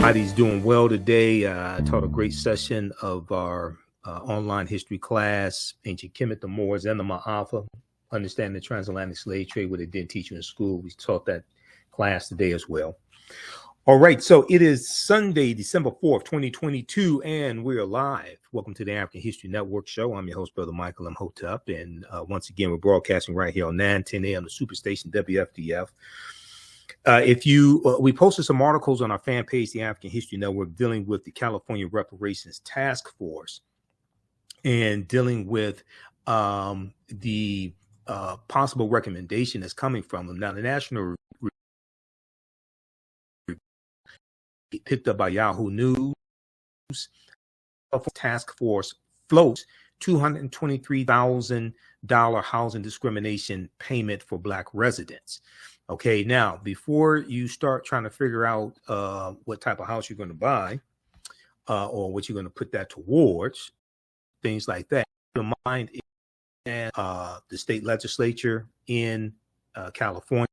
Everybody's doing well today. I taught a great session of our online history class, Ancient Kemet, the Moors, and the Ma'afa, Understanding the Transatlantic Slave Trade, what it didn't teach you in school. We taught that class today as well. All right, so it is Sunday, December 4th, 2022, and we're live. Welcome to the African History Network show. I'm your host, Brother Michael Imhotep, and once again, we're broadcasting right here on 910 AM, the Superstation WFDF. We posted some articles on our fan page, the African History Network, dealing with the California Reparations Task Force and dealing with the possible recommendation that's coming from them. Now, the National picked up by Yahoo News, Task Force Floats $223,000 housing discrimination payment for Black residents. Okay, now, before you start trying to figure out what type of house you're going to buy or what you're going to put that towards, things like that, keep in mind the state legislature in California,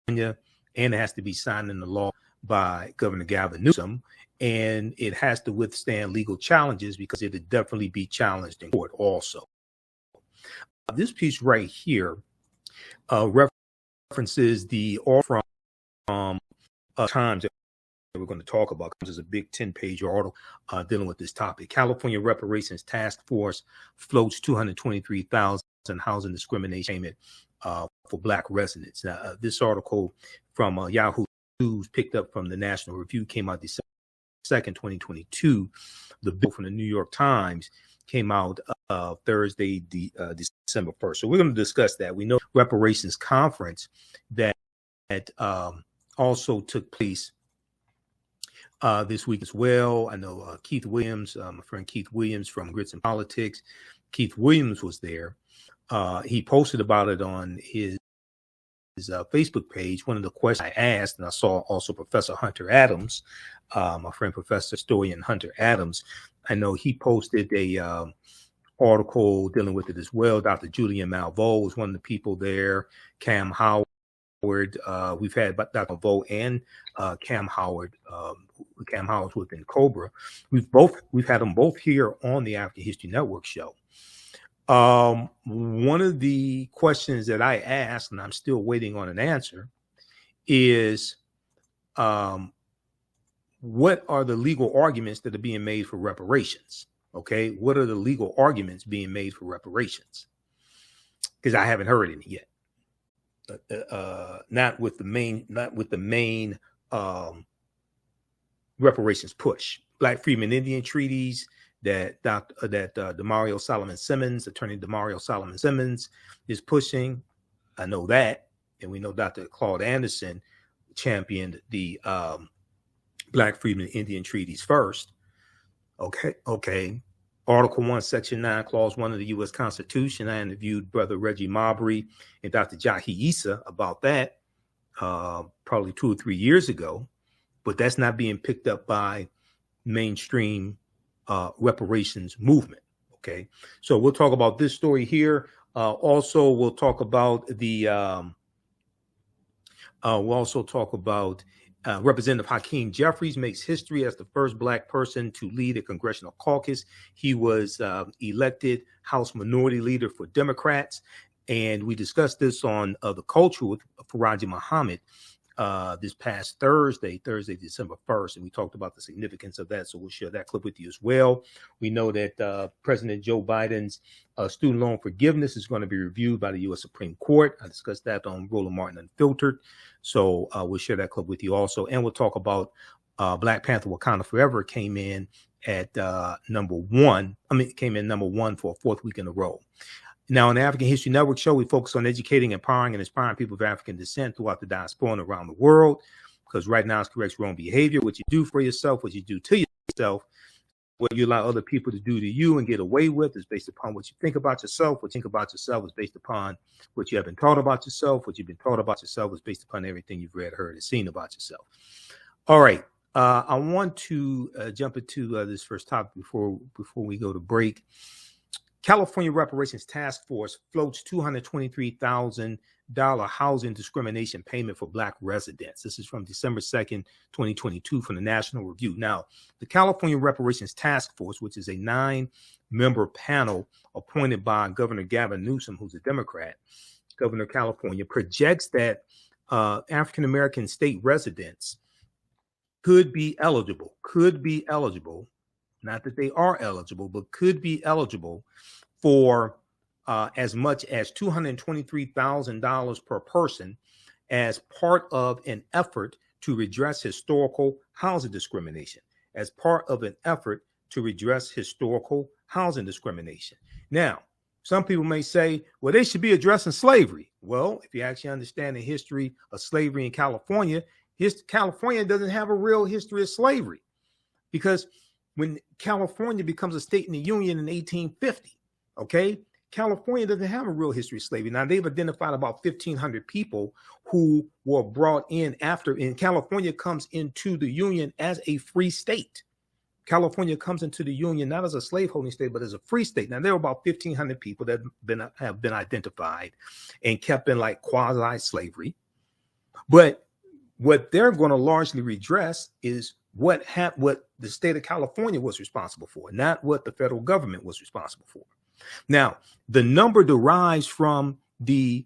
and it has to be signed into law by Governor Gavin Newsom, and it has to withstand legal challenges because it would definitely be challenged in court also. This piece right here references the article from Times that we're going to talk about. There's a big 10-page article dealing with this topic. California Reparations Task Force floats $223,000 housing discrimination payment for Black residents. Now, this article from Yahoo News, picked up from the National Review, came out December 2nd, 2022. The bill from the New York Times came out Thursday, December 1st. So we're going to discuss that. We know reparations conference that also took place this week as well. I know Keith Williams, my friend Keith Williams from Grits and Politics. Keith Williams was there. He posted about it on his Facebook page. One of the questions I asked, and I saw also Professor Hunter Adams, my friend Professor Historian Hunter Adams, I know he posted a article dealing with it as well. Dr. Julian Malveaux was one of the people there. Cam Howard, we've had Dr. Malveaux and Cam Howard. Cam Howard's within Cobra. We've had them both here on the African History Network show. One of the questions that I asked, and I'm still waiting on an answer, is what are the legal arguments that are being made for reparations? Okay, what are the legal arguments being made for reparations? Because I haven't heard any yet. Not with the main reparations push. Black Freedmen Indian treaties that Demario Solomon Simmons, Attorney Demario Solomon Simmons, is pushing. I know that, and we know Dr. Claude Anderson championed the Black Freedmen Indian treaties first. Okay. Article 1, Section 9, Clause 1 of the U.S. Constitution. I interviewed Brother Reggie Marbury and Dr. Jahi Issa about that probably 2 or 3 years ago, but that's not being picked up by mainstream reparations movement. Okay, so we'll talk about this story here. Also, we'll talk about Representative Hakeem Jeffries makes history as the first Black person to lead a Congressional Caucus. He was elected House Minority Leader for Democrats, and we discussed this on The Culture with Faraji Muhammad this past Thursday, December 1st, and we talked about the significance of that, so we'll share that clip with you as well. We know that President Joe Biden's student loan forgiveness is going to be reviewed by the U.S. Supreme Court. I discussed that on Roland Martin Unfiltered, so we'll share that clip with you also, and we'll talk about Black Panther Wakanda Forever came in at number one for a fourth week in a row. Now, on the African History Network show, we focus on educating, empowering, and inspiring people of African descent throughout the diaspora and around the world, because right now it's corrects wrong behavior. What you do for yourself, what you do to yourself, what you allow other people to do to you and get away with is based upon what you think about yourself. What you think about yourself is based upon what you have been taught about yourself. What you've been taught about yourself is based upon everything you've read, heard, and seen about yourself. All right. I want to jump into this first topic before we go to break. California Reparations Task Force floats $223,000 housing discrimination payment for Black residents. This is from December 2nd, 2022 from the National Review. Now, the California Reparations Task Force, which is a 9-member panel appointed by Governor Gavin Newsom, who's a Democrat, Governor of California, projects that African-American state residents could be eligible, not that they are eligible, but could be eligible for as much as $223,000 per person as part of an effort to redress historical housing discrimination, Now, some people may say, well, they should be addressing slavery. Well, if you actually understand the history of slavery in California, California doesn't have a real history of slavery, because when California becomes a state in the Union in 1850, okay, California doesn't have a real history of slavery. Now, they've identified about 1,500 people who were brought in after, and California comes into the Union as a free state. California comes into the Union not as a slaveholding state, but as a free state. Now, there are about 1,500 people that have been identified and kept in like quasi-slavery. But what they're going to largely redress is what the state of California was responsible for, not what the federal government was responsible for. Now, the number derives from the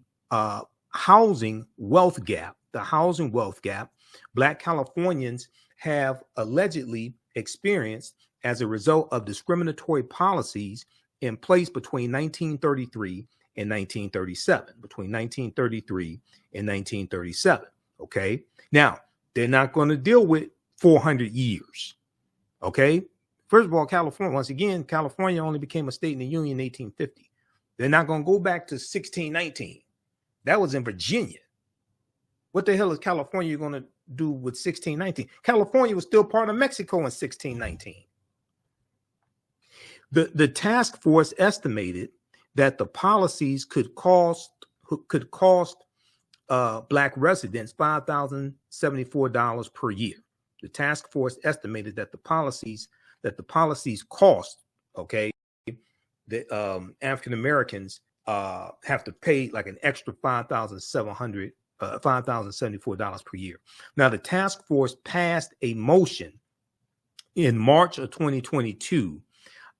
housing wealth gap. The housing wealth gap Black Californians have allegedly experienced as a result of discriminatory policies in place between 1933 and 1937. Okay. Now, they're not going to deal with 400 years. Okay. First of all, California, once again, California only became a state in the Union in 1850. They're not going to go back to 1619. That was in Virginia. What the hell is California going to do with 1619? California was still part of Mexico in 1619. The task force estimated that the policies could cost Black residents $5,074 per year. The task force estimated that the policies cost, okay, the African Americans have to pay like an extra $5,074 per year. Now, the task force passed a motion in March of 2022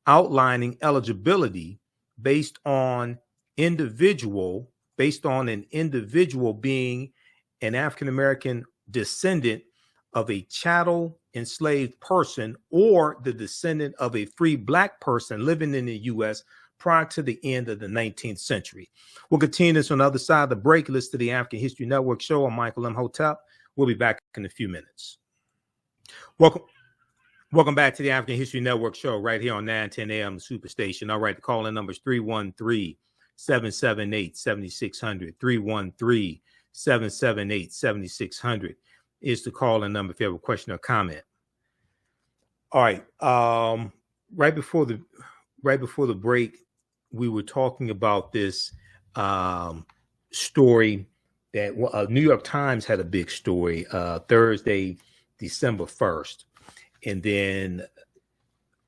outlining eligibility based on an individual being an African American descendant of a chattel enslaved person or the descendant of a free Black person living in the U.S. prior to the end of the 19th century. We'll continue this on the other side of the break. Listen to the African History Network show. I'm Michael Imhotep. We'll be back in a few minutes. Welcome back to the African History Network show right here on 910 AM Superstation. All right, the call-in number is 313-778-7600. 313-778-7600 is the call-in number if you have a question or comment. All right, right before the break, we were talking about this story that New York Times had a big story Thursday, December 1st. And then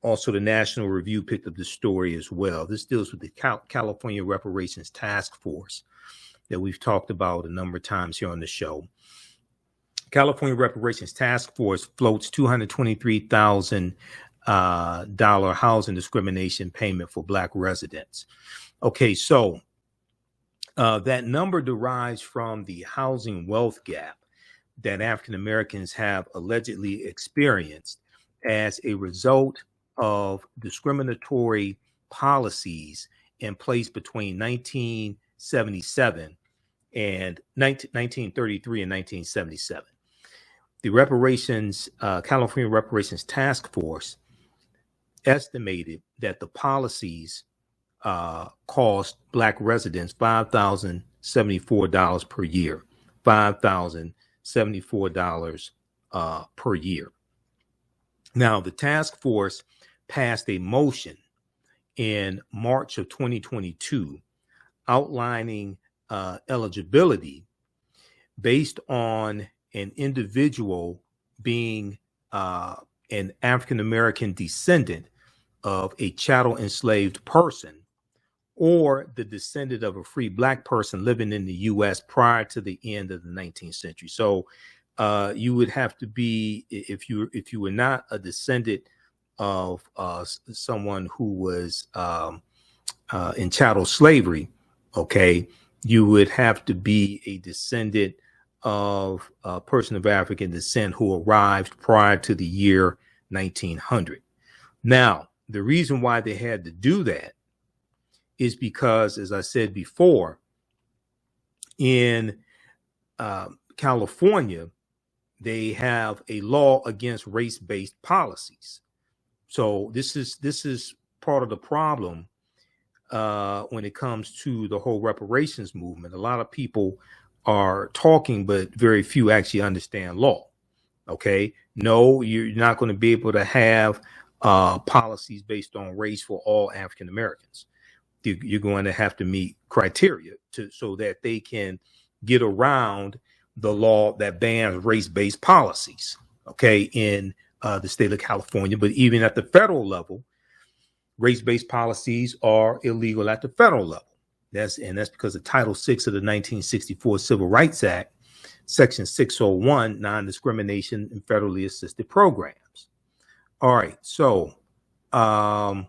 also the National Review picked up the story as well. This deals with the California Reparations Task Force that we've talked about a number of times here on the show. California Reparations Task Force floats $223,000 housing discrimination payment for Black residents. Okay, so that number derives from the housing wealth gap that African Americans have allegedly experienced as a result of discriminatory policies in place between 1977 and 1933 and 1977. The California Reparations Task Force estimated that the policies cost Black residents $5,074 per year, $5,074 per year. Now, the task force passed a motion in March of 2022 outlining eligibility based on an individual being an African American descendant of a chattel enslaved person or the descendant of a free black person living in the U.S. prior to the end of the 19th century. So you would have to be, if you were not a descendant of someone who was in chattel slavery, okay, you would have to be a descendant of a person of African descent who arrived prior to the year 1900. Now, the reason why they had to do that is because, as I said before, in California, they have a law against race-based policies. So this is part of the problem when it comes to the whole reparations movement. A lot of people are talking, but very few actually understand law. Okay, no, you're not going to be able to have policies based on race for all African Americans. You're going to have to meet criteria so that they can get around the law that bans race-based policies, okay, in the state of California. But even at the federal level, race-based policies are illegal at the federal level. That's because of Title VI of the 1964 Civil Rights Act, Section 601, non-discrimination in federally assisted programs. All right, so all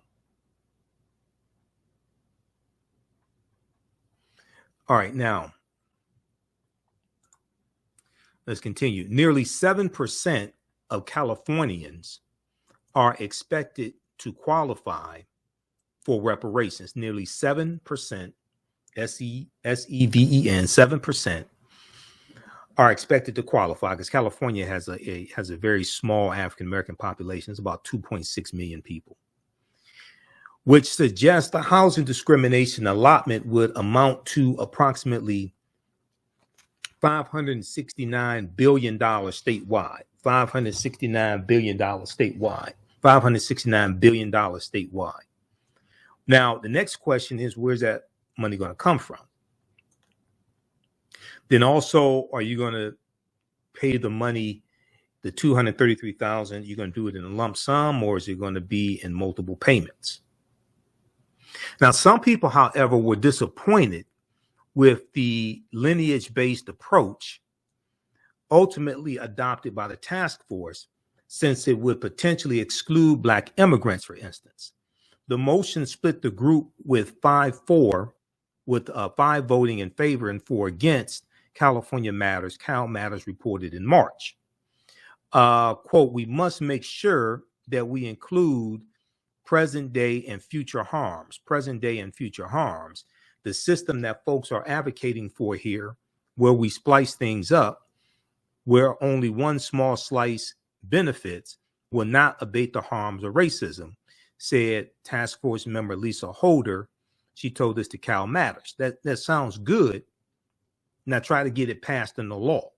right, now let's continue. Nearly 7% of Californians are expected to qualify for reparations. Nearly 7%, S-E-V-E-N, 7% are expected to qualify, because California has a very small African American population. It's about 2.6 million people, which suggests the housing discrimination allotment would amount to approximately $569 billion statewide. $569 billion statewide. $569 billion statewide. Now, the next question is, where's that money going to come from? Then also, are you going to pay the money, the $233,000? You're going to do it in a lump sum, or is it going to be in multiple payments? Now, some people, however, were disappointed with the lineage-based approach ultimately adopted by the task force, since it would potentially exclude Black immigrants, for instance. The motion split the group with 5-4, with 5 voting in favor and 4 against. California Matters, Cal Matters reported in March. Quote, "We must make sure that we include present day and future harms. Present day and future harms. The system that folks are advocating for here, where we splice things up, where only one small slice benefits, will not abate the harms of racism," said task force member Lisa Holder. She told this to Cal Matters. That sounds good. Now try to get it passed in the law,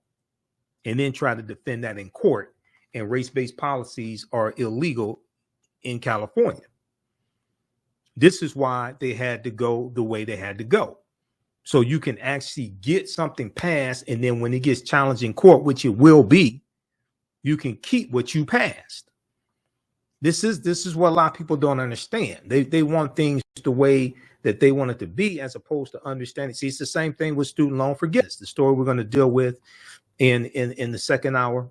and then try to defend that in court. And race-based policies are illegal in California. This is why they had to go the way they had to go. So you can actually get something passed, and then when it gets challenged in court, which it will be, you can keep what you passed. This is what a lot of people don't understand. They want things the way that they want it to be, as opposed to understanding. See, it's the same thing with student loan forgiveness, the story we're going to deal with in the second hour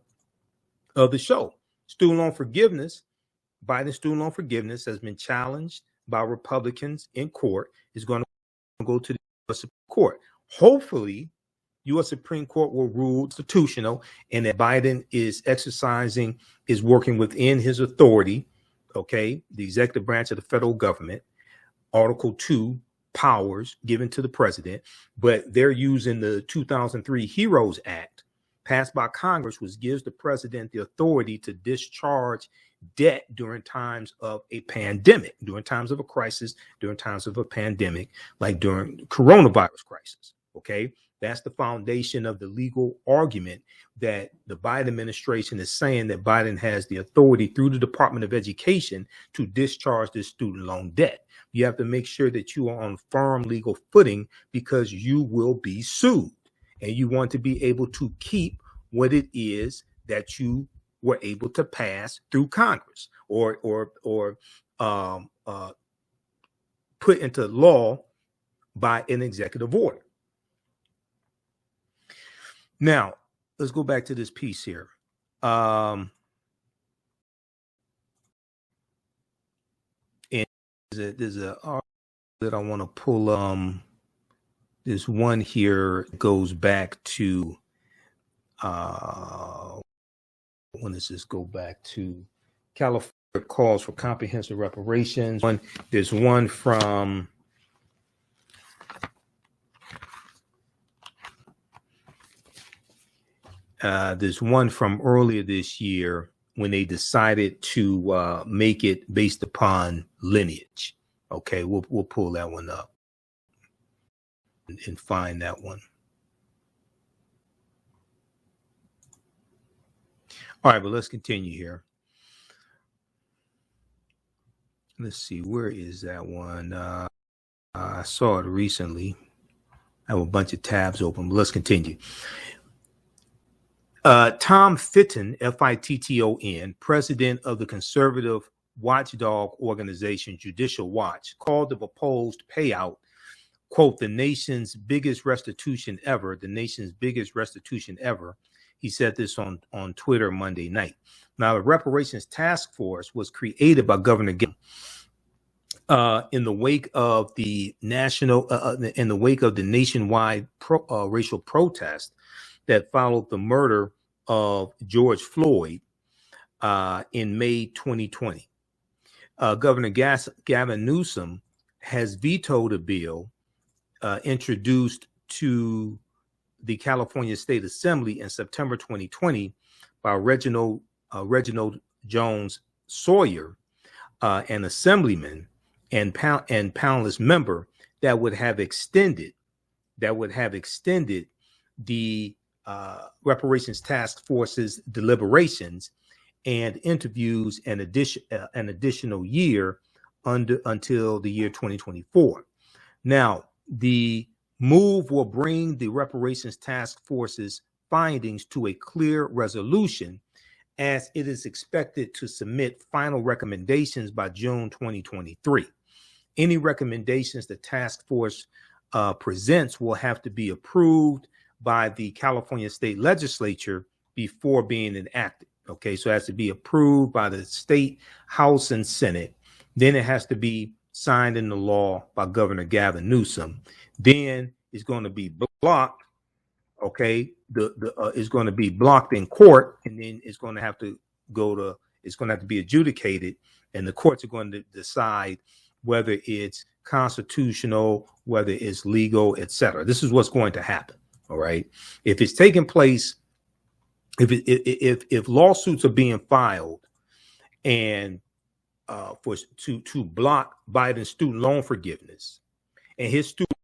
of the show. Student loan forgiveness, Biden's student loan forgiveness has been challenged by Republicans in court. Is going to go to the U.S. Supreme Court. Hopefully, U.S. Supreme Court will rule constitutional, and that Biden is working within his authority, okay, the executive branch of the federal government, Article 2 powers given to the president, but they're using the 2003 HEROES Act, passed by Congress, which gives the president the authority to discharge debt during times of a pandemic, during times of a crisis, during times of a pandemic, like during the coronavirus crisis. Okay, that's the foundation of the legal argument that the Biden administration is saying that Biden has the authority through the Department of Education to discharge this student loan debt. You have to make sure that you are on firm legal footing, because you will be sued, and you want to be able to keep what it is that you were able to pass through Congress or put into law by an executive order. Now, let's go back to this piece here. And there's a article that I want to pull. There's one here that goes back to when does this go back to? California calls for comprehensive reparations. There's one from earlier this year when they decided to make it based upon lineage. Okay, we'll pull that one up and find that one. All right, but let's continue here. Let's see, where is that one? I saw it recently. I have a bunch of tabs open, but let's continue. Tom Fitton, Fitton, president of the conservative watchdog organization Judicial Watch, called the proposed payout, quote, the nation's biggest restitution ever. He said this on Twitter Monday night. Now, the Reparations Task Force was created by Governor Gavin in the wake of the nationwide racial protest that followed the murder of George Floyd in May 2020. Governor Gavin Newsom has vetoed a bill introduced to the California State Assembly in September 2020 by Reginald Jones Sawyer, an assemblyman and panelist member that would have extended the Reparations Task Force's deliberations and interviews an additional year until the year 2024. Now, the move will bring the Reparations Task Force's findings to a clear resolution, as it is expected to submit final recommendations by June 2023. Any recommendations the task force presents will have to be approved by the California State Legislature before being enacted. Okay, so it has to be approved by the State House and Senate. Then it has to be signed into law by Governor Gavin Newsom. Then it's going to be blocked. Okay, it's going to be blocked in court, and then it's going to have to be adjudicated, and the courts are going to decide whether it's constitutional, whether it's legal, etc. This is what's going to happen. All right. If it's taking place, if lawsuits are being filed and to block Biden's student loan forgiveness, and his student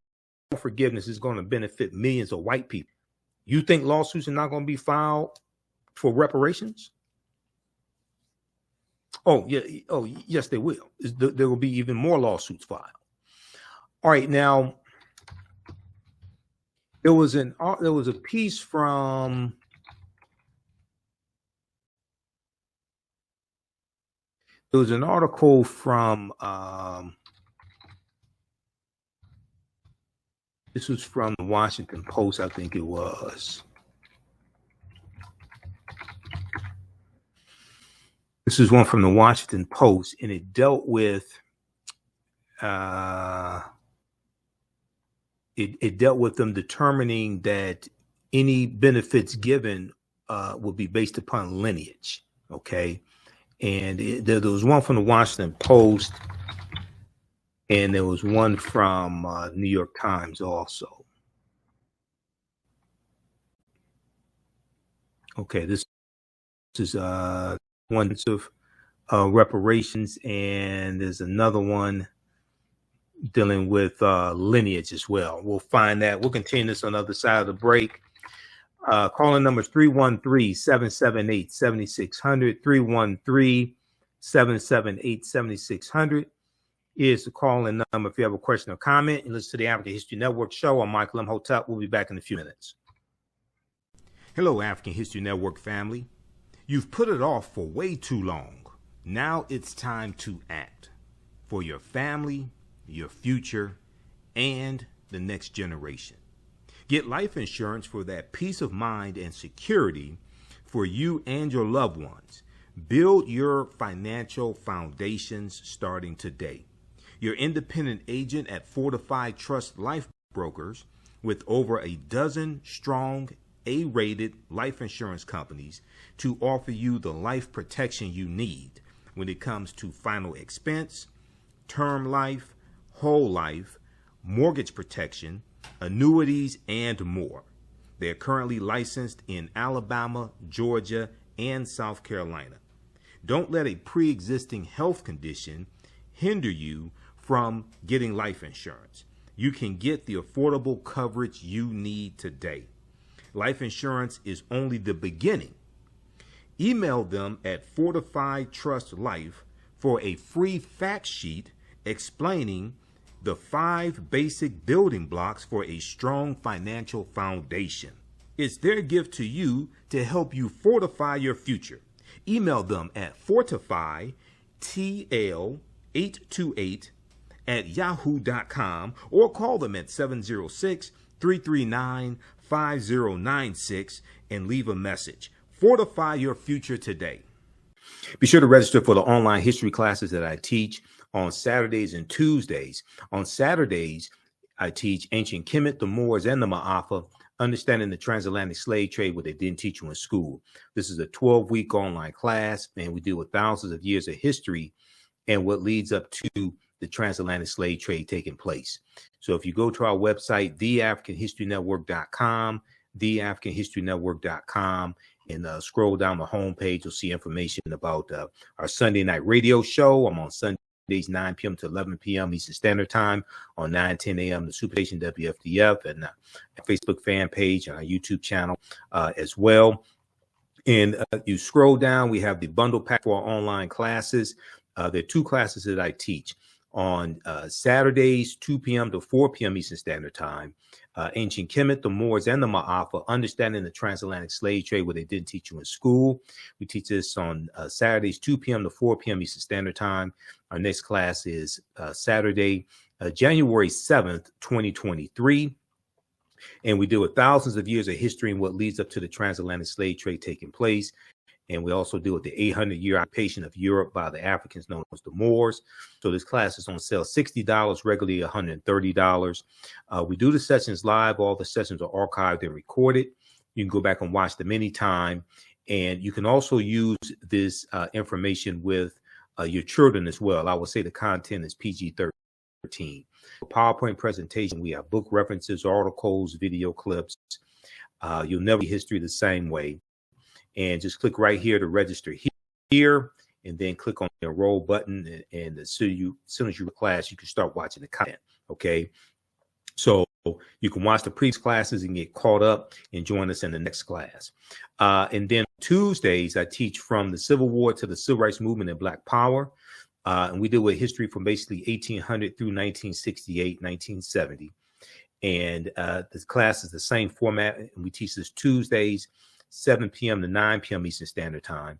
loan forgiveness is going to benefit millions of white people, you think lawsuits are not going to be filed for reparations? Oh, yeah. Oh, yes, they will. There will be even more lawsuits filed. All right. Now, there was a piece from there was an article from this was from the Washington Post, I think it was. This is one from the Washington Post, and it dealt with it dealt with them determining that any benefits given will be based upon lineage. Okay, and there was one from the Washington Post, and there was one from New York Times also. Okay, this is one of reparations, and there's another one dealing with lineage as well. We'll find that. We'll continue this on the other side of the break. Calling number 313-778-7600, 313-778-7600 is the call-in number if you have a question or comment. And listen to the African History Network show. I'm Michael Imhotep. We'll be back in a few minutes. Hello, African History Network family. You've put it off for way too long. Now it's time to act for your family, your future, and the next generation. Get life insurance for that peace of mind and security for you and your loved ones. Build your financial foundations starting today. Your independent agent at Fortified Trust Life Brokers, with over a dozen strong A-rated life insurance companies to offer you the life protection you need when it comes to final expense, term life, whole life, mortgage protection, annuities, and more. They're currently licensed in Alabama, Georgia, and South Carolina. Don't let a pre-existing health condition hinder you from getting life insurance. You can get the affordable coverage you need today. Life insurance is only the beginning. Email them at Fortified Trust Life for a free fact sheet explaining the 5 basic building blocks for a strong financial foundation. It's their gift to you to help you fortify your future. Email them at fortifytl828@yahoo.com or call them at 706-339-5096 and leave a message. Fortify your future today. Be sure to register for the online history classes that I teach on Saturdays and Tuesdays. On Saturdays, I teach ancient Kemet, the Moors, and the Ma'afa, understanding the transatlantic slave trade, what they didn't teach you in school. This is a 12-week online class, and we deal with thousands of years of history and what leads up to the transatlantic slave trade taking place. So if you go to our website, TheAHNHistoryNetwork.com, TheAHNHistoryNetwork.com, and scroll down the homepage, you'll see information about our Sunday night radio show. I'm on Sundays 9 p.m. to 11 p.m. Eastern Standard Time, on 9:10 a.m. the Superstation WFDF, and Facebook fan page and our YouTube channel as well. And you scroll down, we have the bundle pack for our online classes. There are 2 classes that I teach on Saturdays, 2 p.m. to 4 p.m. Eastern Standard Time. Ancient Kemet, the Moors, and the Ma'afa, understanding the transatlantic slave trade, what they didn't teach you in school. We teach this on Saturdays, 2 p.m. to 4 p.m. Eastern Standard Time. Our next class is Saturday, January 7th, 2023. And we deal with thousands of years of history and what leads up to the transatlantic slave trade taking place. And we also deal with the 800-year occupation of Europe by the Africans known as the Moors. So this class is on sale $60, regularly $130. We do the sessions live. All the sessions are archived and recorded. You can go back and watch them anytime. And you can also use this information with your children as well. I would say the content is PG-13. PowerPoint presentation, we have book references, articles, video clips. You'll never see history the same way. And just click right here to register here, and then click on the enroll button. And as soon as you class, you can start watching the content. Okay. So you can watch the previous classes and get caught up and join us in the next class. And then Tuesdays, I teach from the Civil War to the Civil Rights Movement and Black Power. And we deal with history from basically 1800 through 1968, 1970. And this class is the same format. And we teach this Tuesdays, 7 p.m. to 9 p.m. Eastern Standard Time.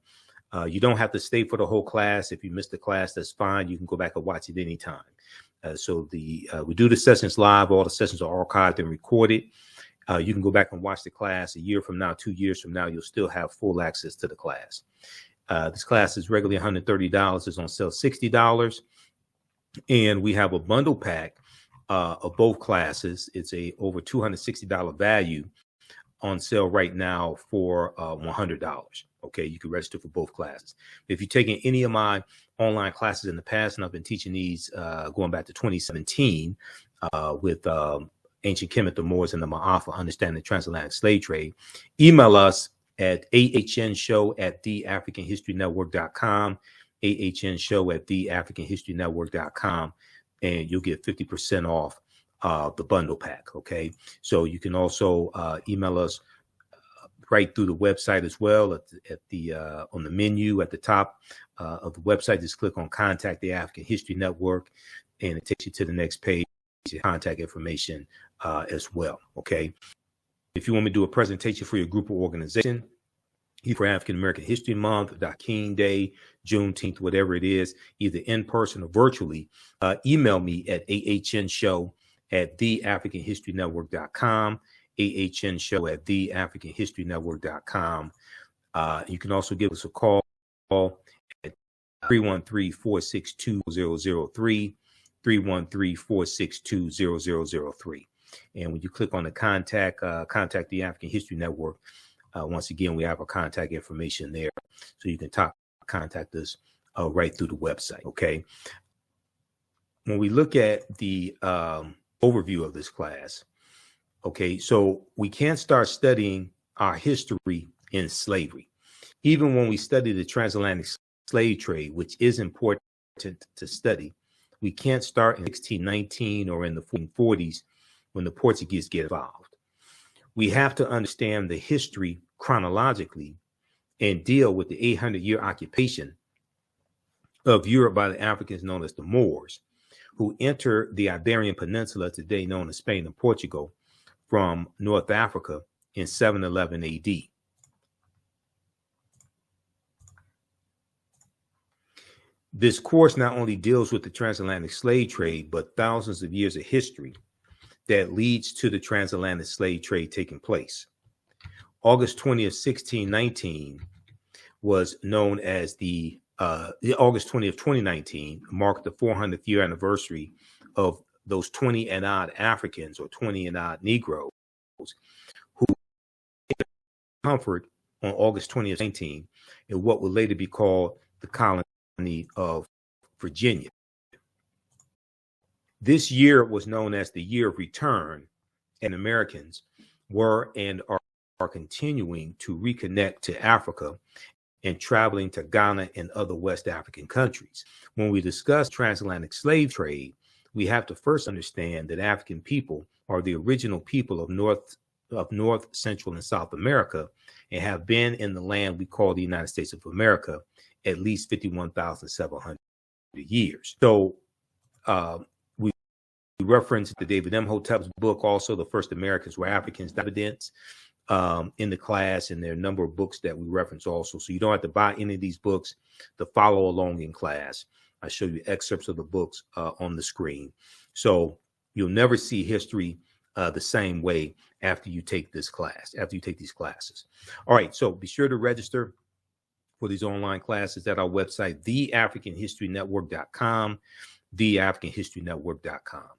You don't have to stay for the whole class. If you missed the class, that's fine. You can go back and watch it anytime. So we do the sessions live. All the sessions are archived and recorded. You can go back and watch the class a year from now, 2 years from now. You'll still have full access to the class. This class is regularly $130. It's on sale $60. And we have a bundle pack of both classes. It's a over $260 value on sale right now for $100. Okay, you can register for both classes. If you've taken any of my online classes in the past, and I've been teaching these going back to 2017 with Ancient Kemet, the Moors, and the Ma'afa, understanding the transatlantic slave trade, email us at TheAHNShow@TheAfricanHistoryNetwork.com, TheAHNShow@TheAfricanHistoryNetwork.com, and you'll get 50% off the bundle pack. Okay, so you can also email us right through the website as well. At the on the menu at the top of the website, just click on Contact the African History Network, and it takes you to the next page, contact information as well. Okay, if you want me to do a presentation for your group or organization, for African American History Month, Hakeem Day, Juneteenth, whatever it is, either in person or virtually, email me at AHNshow@TheAfricanHistoryNetwork.com, AHNshow@TheAfricanHistoryNetwork.com. You can also give us a call at 313-462-0003, 313-462-0003. And when you click on the contact the African History Network, once again, we have our contact information there, so you can contact us right through the website. Okay. When we look at the overview of this class, okay, so we can't start studying our history in slavery. Even when we study the transatlantic slave trade, which is important to study, we can't start in 1619 or in the 1440s when the Portuguese get involved. We have to understand the history chronologically and deal with the 800-year occupation of Europe by the Africans known as the Moors, who entered the Iberian Peninsula, today known as Spain and Portugal, from North Africa in 711 AD. This course not only deals with the transatlantic slave trade, but thousands of years of history that leads to the transatlantic slave trade taking place. August 20th, 1619 was known as the August 20th, 2019 marked the 400th year anniversary of those 20 and odd Africans or 20 and odd Negroes who comfort on August 20th, 19 in what would later be called the colony of Virginia. This year was known as the Year of Return, and Americans were and are continuing to reconnect to Africa and traveling to Ghana and other West African countries. When we discuss transatlantic slave trade, we have to first understand that African people are the original people of North, Central, and South America, and have been in the land we call the United States of America at least 51,700 years. So we referenced the David Imhotep's book, also The First Americans Were Africans, Evidence, in the class, and there are a number of books that we reference also. So you don't have to buy any of these books to follow along in class. I show you excerpts of the books on the screen. So you'll never see history the same way after you take this class, after you take these classes. All right, so be sure to register for these online classes at our website, TheAfricanHistoryNetwork.com, TheAfricanHistoryNetwork.com.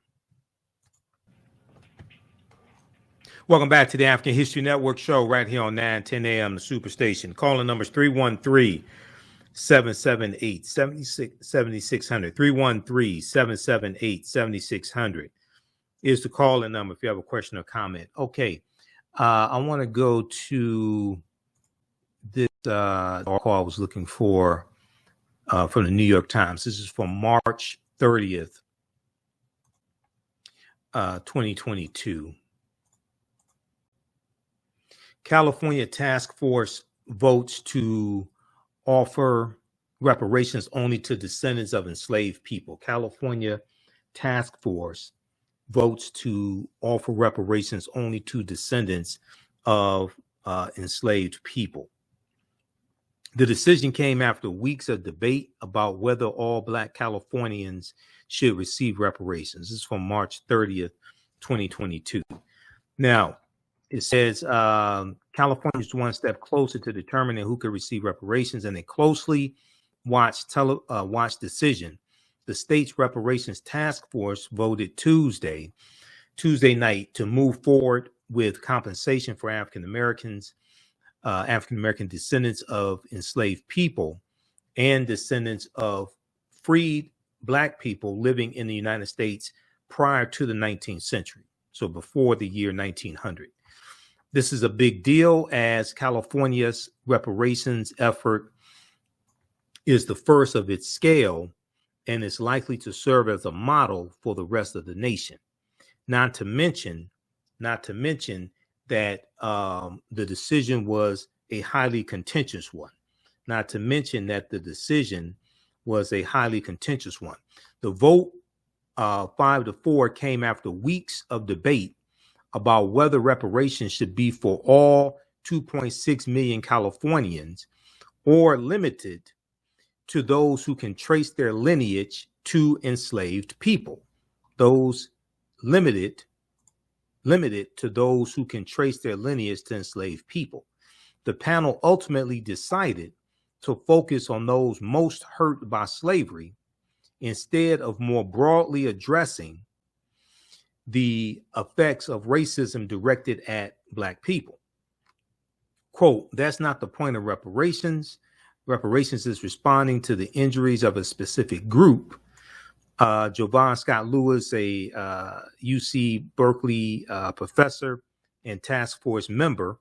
Welcome back to the African History Network show right here on 910 a.m. the Superstation. Calling numbers 313-778-7600, 313-778-7600 is the calling number if you have a question or comment. Okay, I want to go to this article I was looking for from the New York Times. This is from March 30th, 2022. California task force votes to offer reparations only to descendants of enslaved people. California task force votes to offer reparations only to descendants of enslaved people. The decision came after weeks of debate about whether all Black Californians should receive reparations. This is from March 30th, 2022. Now, it says California is one step closer to determining who could receive reparations, and a closely watched decision. The state's Reparations Task Force voted Tuesday night to move forward with compensation for African American descendants of enslaved people and descendants of freed Black people living in the United States prior to the 19th century, so before the year 1900. This is a big deal as California's reparations effort is the first of its scale and is likely to serve as a model for the rest of the nation. Not to mention that the decision was a highly contentious one. The vote 5-4 came after weeks of debate about whether reparations should be for all 2.6 million Californians, or limited to those who can trace their lineage to enslaved people. Those limited to those who can trace their lineage to enslaved people. The panel ultimately decided to focus on those most hurt by slavery instead of more broadly addressing the effects of racism directed at Black people. Quote, that's not the point of reparations. Reparations is responding to the injuries of a specific group. Jovan Scott Lewis, a UC Berkeley professor and task force member,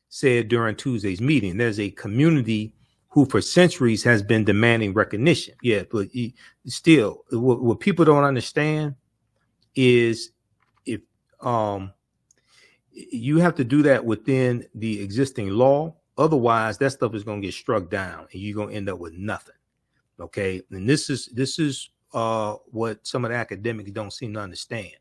said during Tuesday's meeting, there's a community who for centuries has been demanding recognition. Yeah, but still, what people don't understand is if you have to do that within the existing law. Otherwise, that stuff is going to get struck down and you're going to end up with nothing. Okay. And this is what some of the academics don't seem to understand.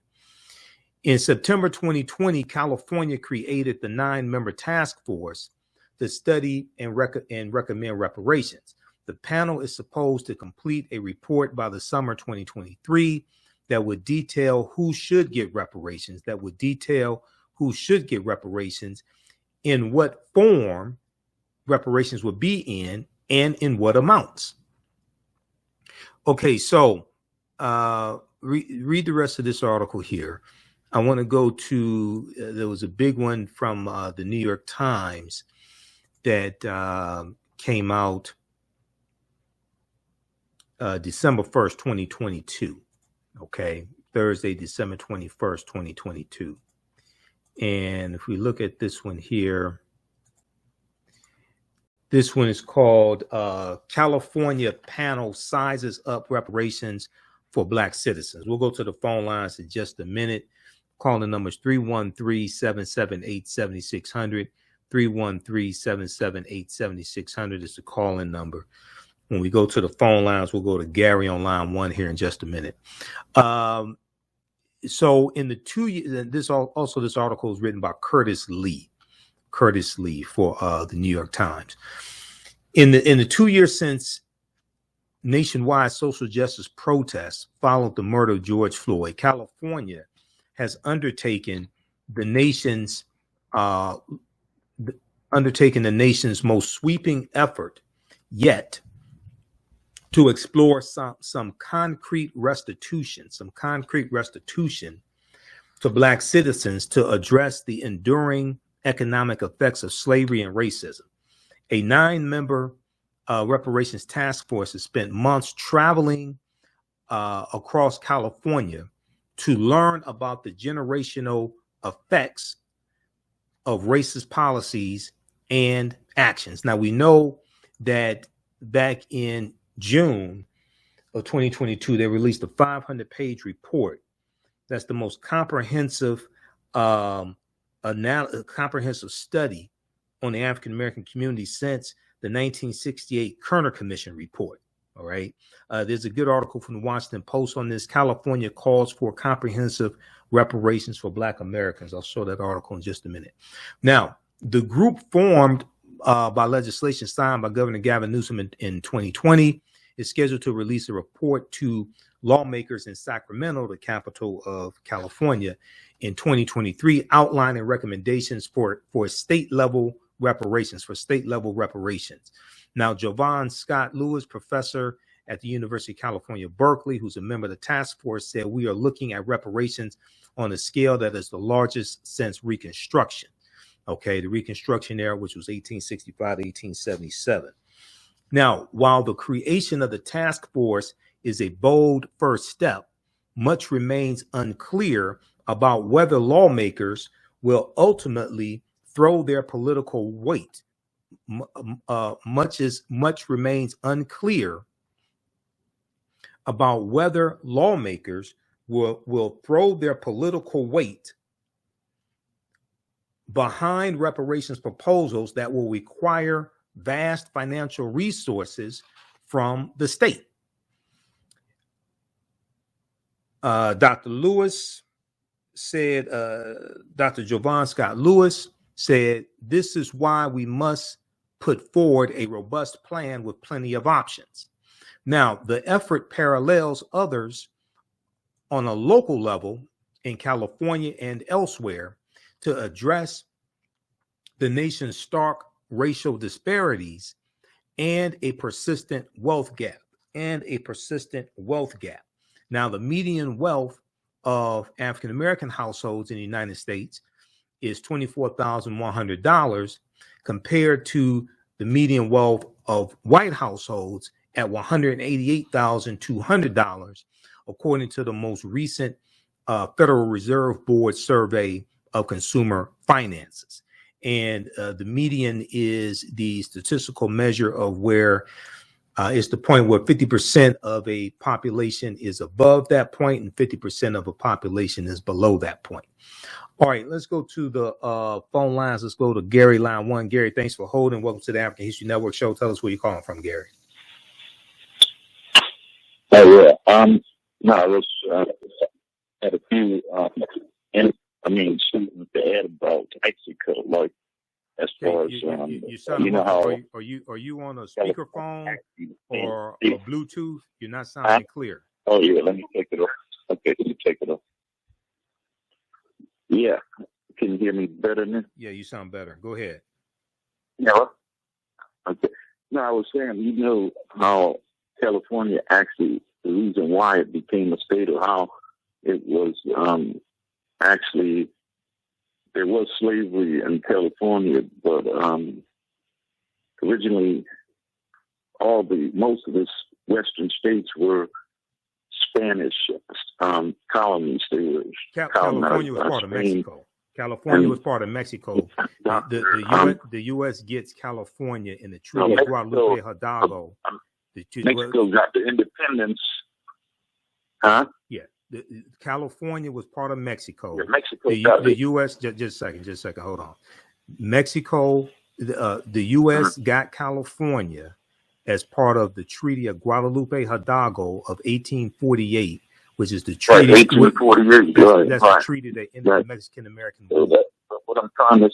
In September 2020, California created the 9-member task force to study and recommend reparations. The panel is supposed to complete a report by the summer 2023 that would detail who should get reparations, in what form reparations would be in, and in what amounts. Okay, so read the rest of this article here. I want to go to, there was a big one from the New York Times that came out December 1st, 2022. Okay, Thursday, December 21st, 2022. And if we look at this one here, this one is called California Panel Sizes Up Reparations for Black Citizens. We'll go to the phone lines in just a minute. Calling numbers 313-778-7600. 313-778-7600 is the call-in number. When we go to the phone lines, we'll go to Gary on line 1 here in just a minute. So in the 2 years, this article is written by Curtis Lee for the New York Times. In the 2 years since nationwide social justice protests followed the murder of George Floyd, California has undertaken the nation's most sweeping effort yet to explore some concrete restitution to Black citizens to address the enduring economic effects of slavery and racism. A 9-member reparations task force has spent months traveling across California to learn about the generational effects of racist policies and actions. Now, we know that back in June of 2022, they released a 500-page report. That's the most comprehensive comprehensive study on the African-American community since the 1968 Kerner Commission report. All right. There's a good article from the Washington Post on this. California calls for comprehensive reparations for Black Americans. I'll show that article in just a minute. Now, the group formed by legislation signed by Governor Gavin Newsom in 2020 is scheduled to release a report to lawmakers in Sacramento, the capital of California, in 2023, outlining recommendations for state level reparations. Now, Jovan Scott Lewis, professor at the University of California, Berkeley, who's a member of the task force, said we are looking at reparations on a scale that is the largest since Reconstruction. Okay, the Reconstruction era, which was 1865 to 1877. Now, while the creation of the task force is a bold first step, much remains unclear about whether lawmakers will ultimately throw their political weight. Much remains unclear about whether lawmakers will throw their political weight behind reparations proposals that will require vast financial resources from the state. Dr. Lewis said, Dr. Jovan Scott Lewis said, "This is why we must put forward a robust plan with plenty of options." Now, the effort parallels others on a local level in California and elsewhere to address the nation's stark racial disparities and a persistent wealth gap. Now, the median wealth of African American households in the United States is $24,100 compared to the median wealth of white households at $188,200, according to the most recent Federal Reserve Board survey of consumer finances. And the median is the statistical measure of where it's the point where 50% of a population is above that point and 50% of a population is below that point. All right, let's go to the phone lines. Let's go to Gary, line 1. Gary, thanks for holding. Welcome to the African History Network show. Tell us where you're calling from, Gary. Oh, yeah. No, I was had a few, something to add about Mexico, like as far as you know how are you on a speakerphone or a Bluetooth? You're not sounding clear. Oh yeah, let me take it off. Okay, let me take it off. Yeah, can you hear me better now? Yeah, you sound better. Go ahead. Yeah. Okay. No, I was saying, you know how California actually, the reason why it became a state, or how it was actually, there was slavery in California, but originally most of the western states were Spanish colonies. They were California was part of Mexico. California was part of Mexico. The U.S. gets California in the Treaty of Guadalupe Hidalgo. Mexico got the independence. Huh? Yeah. California was part of Mexico. Yeah, Mexico the U.S. Just a second. Hold on. Mexico, the U.S. got California as part of the Treaty of Guadalupe Hidalgo of 1848, which is the treaty. Right, 1848. That's the treaty that ended the Mexican-American War. So what I'm trying to,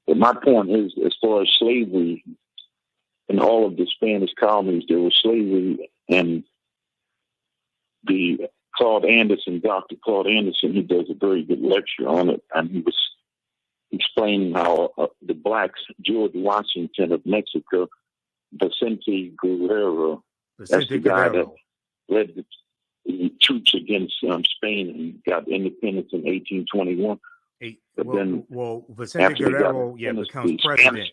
but my point is, as far as slavery in all of the Spanish colonies, there was slavery, and Dr. Claude Anderson, he does a very good lecture on it, and he was explaining how the blacks, George Washington of Mexico, Vicente Guerrero, that's the guy that led the troops against Spain and got independence in 1821. Vicente Guerrero, becomes president.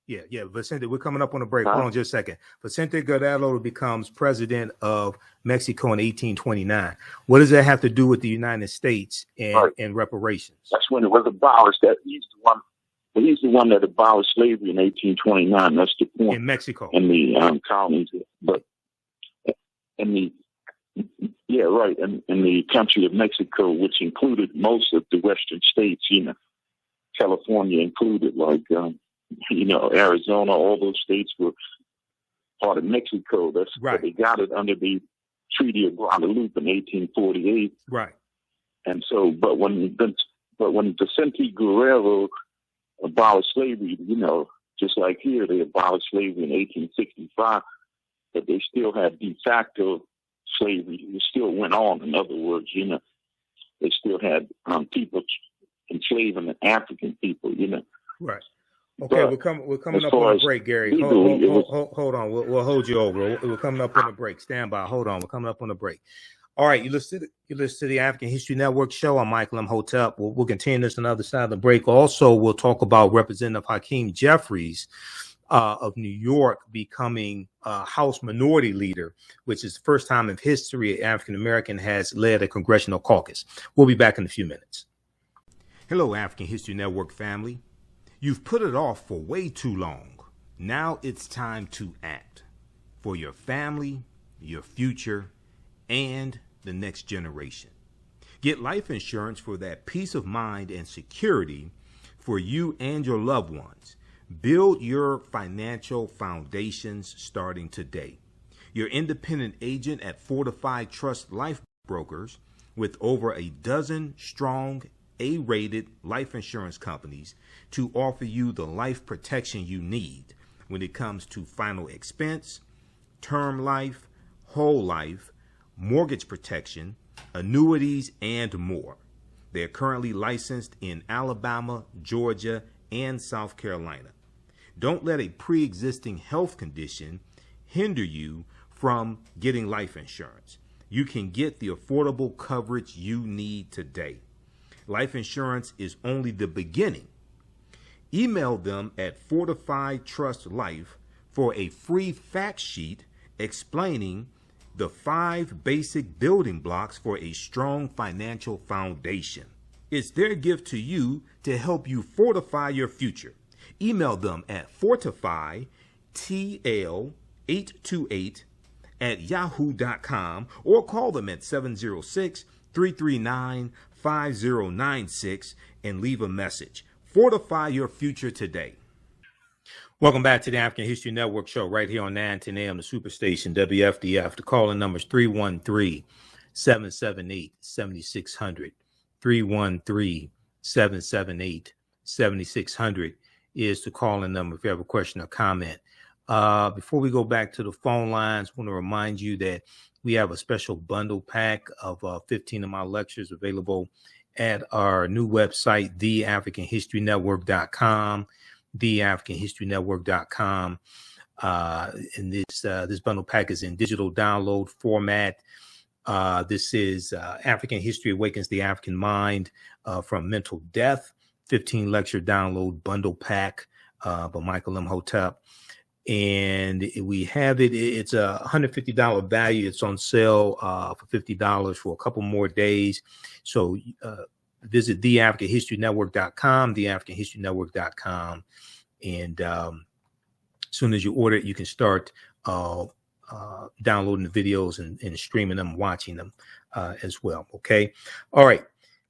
Yeah, Vicente, we're coming up on a break. Hold on just a second. Vicente Guerrero becomes president of Mexico in 1829. What does that have to do with the United States and reparations? That's when it was abolished. That he's the one that abolished slavery in 1829. That's the point. In Mexico. In the colonies. But in the country of Mexico, which included most of the western states, California included, like Arizona, all those states were part of Mexico. That's right. They got it under the Treaty of Guadalupe in 1848. Right. And so, but when Vicente Guerrero abolished slavery, just like here, they abolished slavery in 1865, but they still had de facto slavery. It still went on. In other words, they still had people enslaving African people, Right. Okay, we're coming up on a break, Gary. Hold on. We'll hold you over. We're coming up on a break. Stand by. Hold on. We're coming up on a break. All right, you listen to the African History Network show. I'm Michael Imhotep. We'll continue this on the other side of the break. Also, we'll talk about Representative Hakeem Jeffries of New York becoming House Minority Leader, which is the first time in history an African American has led a Congressional Caucus. We'll be back in a few minutes. Hello, African History Network family. You've put it off for way too long. Now it's time to act for your family, your future, and the next generation. Get life insurance for that peace of mind and security for you and your loved ones. Build your financial foundations starting today. Your independent agent at Fortified Trust Life Brokers, with over a dozen strong A-rated life insurance companies to offer you the life protection you need when it comes to final expense, term life, whole life, mortgage protection, annuities, and more. They're currently licensed in Alabama, Georgia, and South Carolina. Don't let a pre-existing health condition hinder you from getting life insurance. You can get the affordable coverage you need today. Life insurance is only the beginning. Email them at Fortified Trust Life for a free fact sheet explaining the 5 basic building blocks for a strong financial foundation. It's their gift to you to help you fortify your future. Email them at fortifytl828@yahoo.com or call them at 706-339-5096 and leave a message. Fortify your future today. Welcome back to the African History Network show right here on 910 AM, the Superstation, WFDF. The calling number is 313-778-7600. 313-778-7600 is the calling number if you have a question or comment. Before we go back to the phone lines, I want to remind you that we have a special bundle pack of 15 of my lectures available at our new website, TheAHNShow.com. TheAHNShow.com. And this bundle pack is in digital download format. This is African History Awakens the African Mind from Mental Death, 15 lecture download bundle pack by Michael Imhotep. And we have it. It's a $150 value. It's on sale for $50 for a couple more days. So visit TheAfricanHistoryNetwork.com, TheAfricanHistoryNetwork.com. And as soon as you order it, you can start downloading the videos and streaming them, watching them as well. Okay. All right.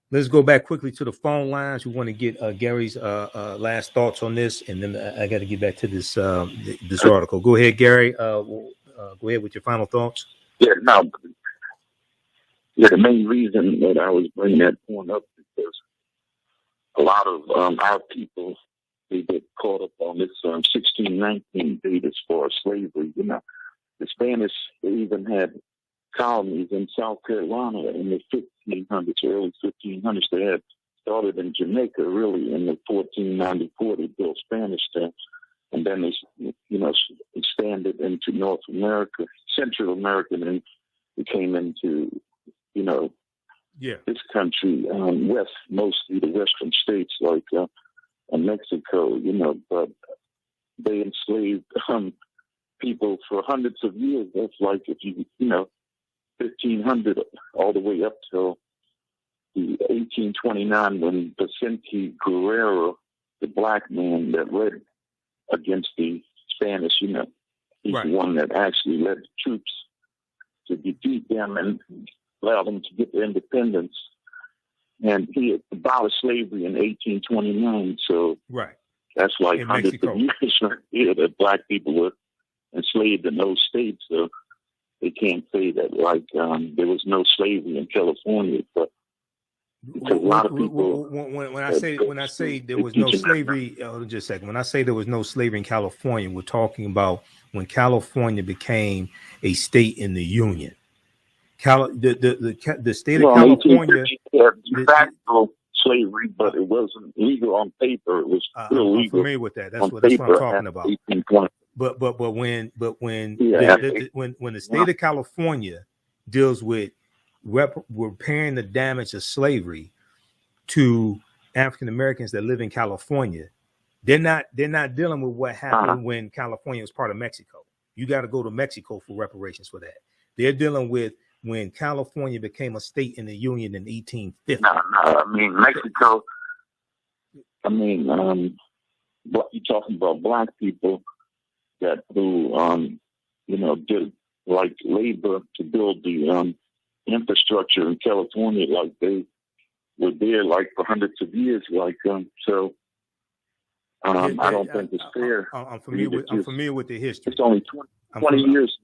Let's go back quickly to the phone lines. We want to get Gary's last thoughts on this, and then I got to get back to this this article. Go ahead, Gary. Go ahead with your final thoughts. Yeah, no. Yeah, the main reason that I was bringing that point up is because a lot of our people, they get caught up on this 1619 date as far as slavery. You know, the Spanish, they even had colonies in South Carolina in the 1500s, early 1500s. They had started in Jamaica really in the 1494. They built Spanish town, and then they, expanded into North America, Central America, and then they came into, this country, west, mostly the western states like Mexico, but they enslaved people for hundreds of years. That's like if 1500 all the way up till the 1829 when Vicente Guerrero, the black man that led against the Spanish, he's right. The one that actually led the troops to defeat them and allow them to get their independence. And he abolished slavery in 1829. So that's like in hundreds Mexico. Of years right here that black people were enslaved in those states. So they can't say that there was no slavery in California, but because a lot of people. When I say there was no slavery, just a second. When I say there was no slavery in California, we're talking about when California became a state in the Union. The state of California. Factual slavery, but it wasn't legal on paper. It was still legal. I'm familiar with that. That's what I'm talking about. But when the state of California deals with repairing the damage of slavery to African Americans that live in California, they're not dealing with what happened when California was part of Mexico. You got to go to Mexico for reparations for that. They're dealing with when California became a state in the Union in 1850. No, I mean Mexico. You're talking about black people that who did like labor to build the infrastructure in California, like they were there like for hundreds of years, I don't think it's fair. I'm familiar with the history. It's only 20 years.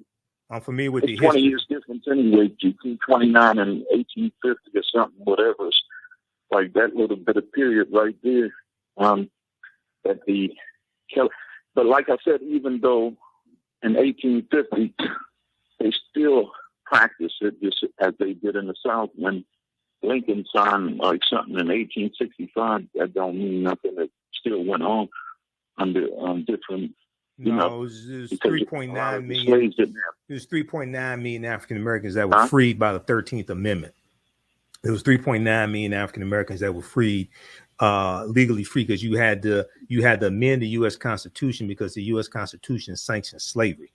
I'm familiar with the 20 history. Years difference anyway, between 29 and 1850 or something, whatever. like that little bit of period right there, that but like I said, even though in 1850 they still practiced it just as they did in the South. When Lincoln signed like something in 1865, that don't mean nothing. It still went on under different. No, it was 3.9 million. It was 3.9 million African Americans that were freed by the 13th Amendment. It was 3.9 million African Americans that were freed, legally free, because you had to amend the U.S. Constitution because the U.S. Constitution sanctioned slavery.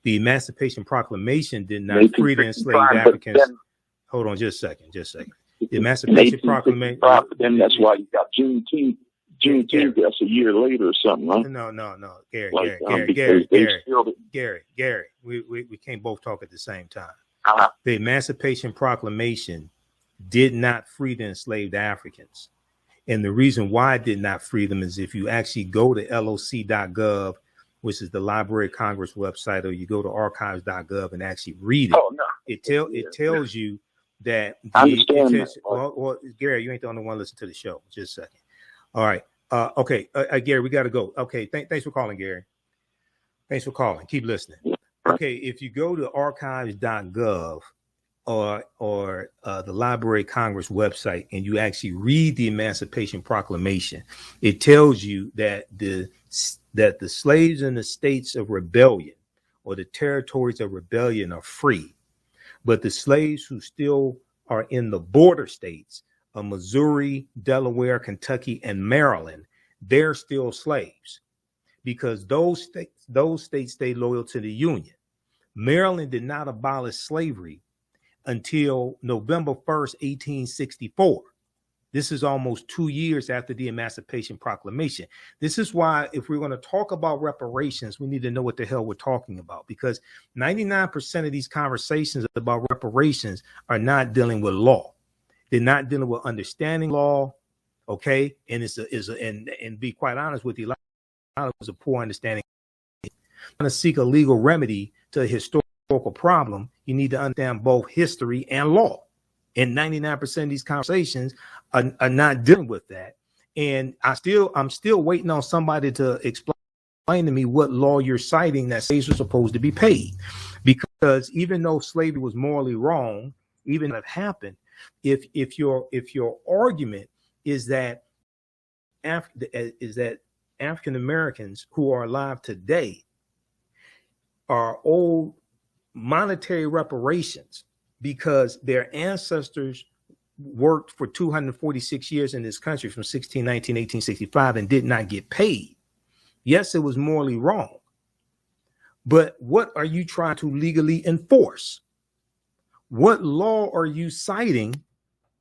The Emancipation Proclamation did not free the enslaved Africans. Hold on, just a second. The Emancipation Proclamation. Then that's why you got Juneteenth. That's a year later or something, right? No, Gary, Gary. We can't both talk at the same time. The Emancipation Proclamation did not free the enslaved Africans. And the reason why it did not free them is if you actually go to loc.gov, which is the Library of Congress website, or you go to archives.gov and actually read it, it tells you that Gary, you ain't the only one listening to the show. Just a second. All right. Okay. Gary, we got to go. Okay. Thanks for calling, Gary. Thanks for calling. Keep listening. Okay. If you go to archives.gov or the Library of Congress website and you actually read the Emancipation Proclamation, it tells you that the slaves in the states of rebellion or the territories of rebellion are free, but the slaves who still are in the border states of Missouri, Delaware, Kentucky, and Maryland, they're still slaves because those states stay loyal to the Union. Maryland did not abolish slavery until November 1st, 1864. This is almost 2 years after the Emancipation Proclamation. This is why, if we're going to talk about reparations, we need to know what the hell we're talking about, because 99% of these conversations about reparations are not dealing with law. They're not dealing with understanding law, okay? And and be quite honest with you, a lot of it's a poor understanding. To seek a legal remedy to a historical problem, you need to understand both history and law. And 99% of these conversations are not dealing with that. And I'm still waiting on somebody to explain to me what law you're citing that slaves are supposed to be paid. Because even though slavery was morally wrong, even if it happened, if your argument is that African Americans who are alive today are owed monetary reparations because their ancestors worked for 246 years in this country from 1619 to 1865 and did not get paid. Yes, it was morally wrong. But what are you trying to legally enforce? What law are you citing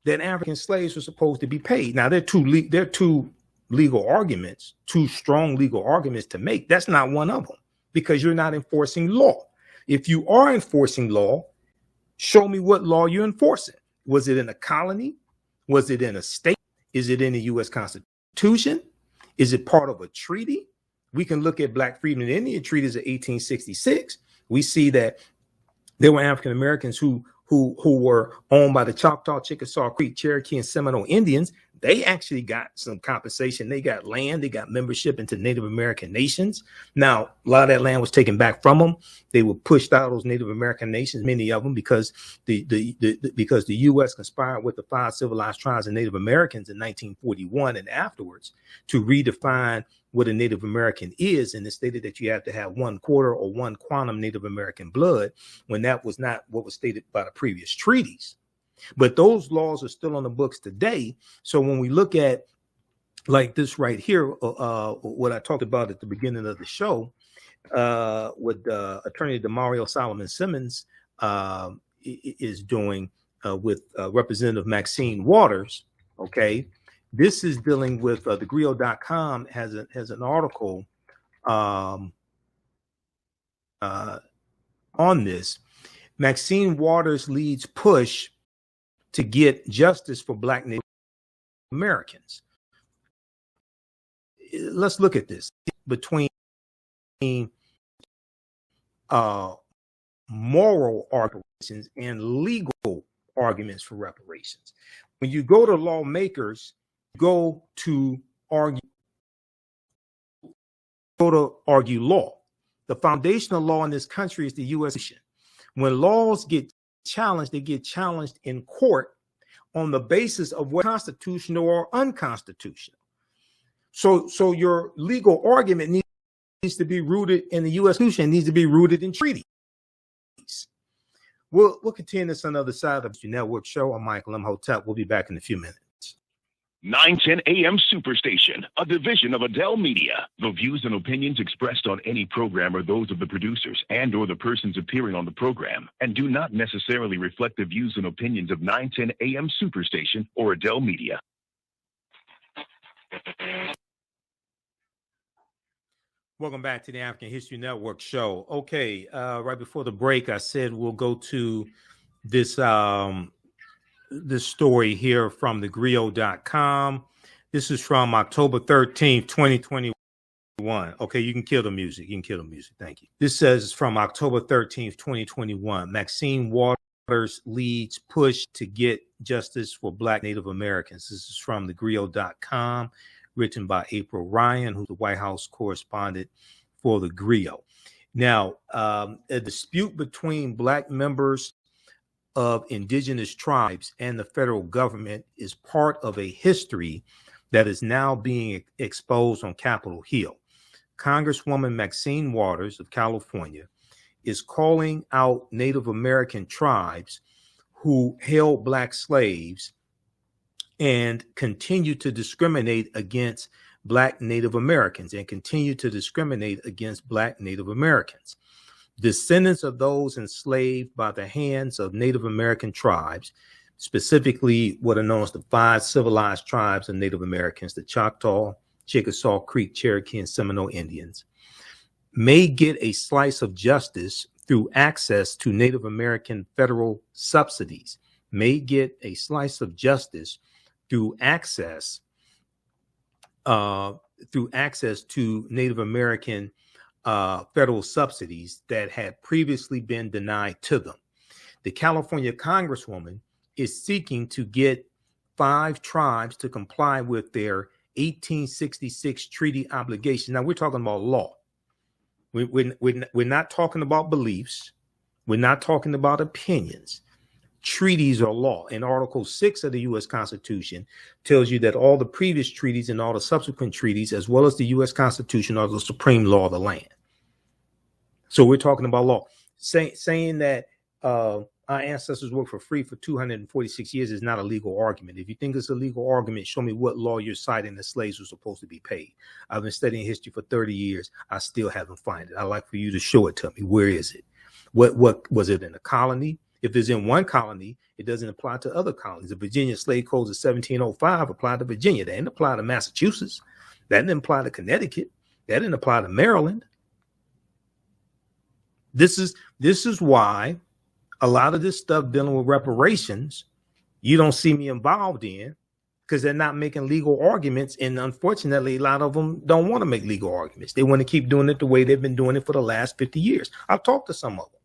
that African slaves were supposed to be paid? Now, there are two legal arguments, two strong legal arguments to make. That's not one of them, because you're not enforcing law. If you are enforcing law, show me what law you're enforcing. Was it in a colony? Was it in a state? Is it in the U.S. Constitution? Is it part of a treaty? We can look at Black Freedom and Indian treaties of 1866. We see that there were African Americans who were owned by the Choctaw, Chickasaw, Creek, Cherokee, and Seminole Indians. They actually got some compensation. They got land. They got membership into Native American nations. Now, a lot of that land was taken back from them. They were pushed out of those Native American nations, many of them, because the U.S. conspired with the 5 civilized tribes of Native Americans in 1941 and afterwards to redefine what a Native American is, and it stated that you have to have 1/4 or 1 quantum Native American blood, when that was not what was stated by the previous treaties. But those laws are still on the books today. So when we look at like this right here, what I talked about at the beginning of the show, what Attorney DeMario Solomon Simmons is doing with Representative Maxine Waters, okay, this is dealing with thegrio.com has an article on this. Maxine Waters leads push to get justice for Black Native Americans. Let's look at this between moral arguments and legal arguments for reparations. When you go to lawmakers, go to argue law. The foundational law in this country is the U.S. Constitution. When laws get challenged, they get challenged in court on the basis of what constitutional or unconstitutional. So your legal argument needs to be rooted in the U.S. Constitution, needs to be rooted in treaties. We'll continue this on the other side of the network show. I'm Michael Imhotep. We'll be back in a few minutes. 910 AM Superstation, a division of Adele Media. The views and opinions expressed on any program are those of the producers and or the persons appearing on the program and do not necessarily reflect the views and opinions of 910 AM Superstation or Adele Media. Welcome back to the African History Network show. Okay, right before the break, I said we'll go to this this story here from thegrio.com. This is from October 13th, 2021. Okay, you can kill the music. You can kill the music. Thank you. This says from October 13th, 2021, Maxine Waters leads push to get justice for Black Native Americans. This is from thegrio.com, written by April Ryan, who's the White House correspondent for the Grio. Now, a dispute between Black members of indigenous tribes and the federal government is part of a history that is now being exposed on Capitol Hill. Congresswoman Maxine Waters of California is calling out Native American tribes who held Black slaves and continue to discriminate against Black Native Americans and continue to discriminate against Black Native Americans. Descendants of those enslaved by the hands of Native American tribes, specifically what are known as the 5 civilized tribes of Native Americans, the Choctaw, Chickasaw, Creek, Cherokee, and Seminole Indians, may get a slice of justice through access to Native American federal subsidies, may get a slice of justice through access to Native American federal subsidies that had previously been denied to them. The California Congresswoman is seeking to get 5 tribes to comply with their 1866 treaty obligation. Now we're talking about law. We're not talking about beliefs. We're not talking about opinions. Treaties are law. And Article 6 of the U.S. Constitution tells you that all the previous treaties and all the subsequent treaties, as well as the U.S. Constitution, are the supreme law of the land. So we're talking about law. Saying that our ancestors worked for free for 246 years is not a legal argument. If you think it's a legal argument, show me what law you're citing that slaves were supposed to be paid. I've been studying history for 30 years. I still haven't found it. I'd like for you to show it to me. Where is it? What was it in a colony? If it's in one colony, it doesn't apply to other colonies. The Virginia Slave Codes of 1705 applied to Virginia. That didn't apply to Massachusetts. That didn't apply to Connecticut. That didn't apply to Maryland. This is why a lot of this stuff dealing with reparations, you don't see me involved in, because they're not making legal arguments. And unfortunately, a lot of them don't want to make legal arguments. They want to keep doing it the way they've been doing it for the last 50 years. I've talked to some of them.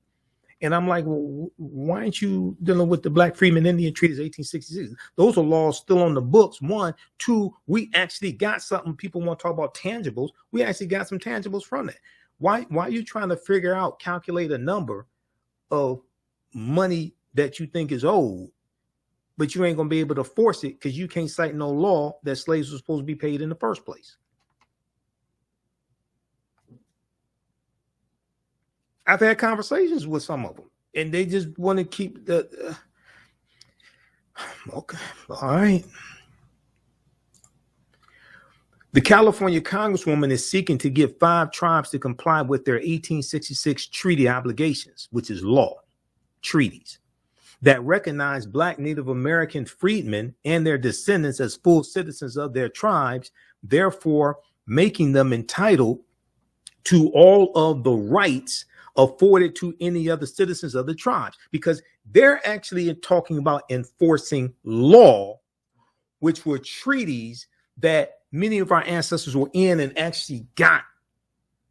And I'm like, well, why aren't you dealing with the Black Freedmen Indian Treaties of 1866? Those are laws still on the books. 1, 2, we actually got something. People want to talk about tangibles. We actually got some tangibles from that. Why are you trying to calculate a number of money that you think is old, but you ain't going to be able to force it because you can't cite no law that slaves were supposed to be paid in the first place? I've had conversations with some of them, and they just want to keep the. Okay, all right. The California Congresswoman is seeking to get 5 tribes to comply with their 1866 treaty obligations, which is law, treaties, that recognize Black Native American freedmen and their descendants as full citizens of their tribes, therefore making them entitled to all of the rights afforded to any other citizens of the tribes, because they're actually talking about enforcing law, which were treaties that many of our ancestors were in and actually got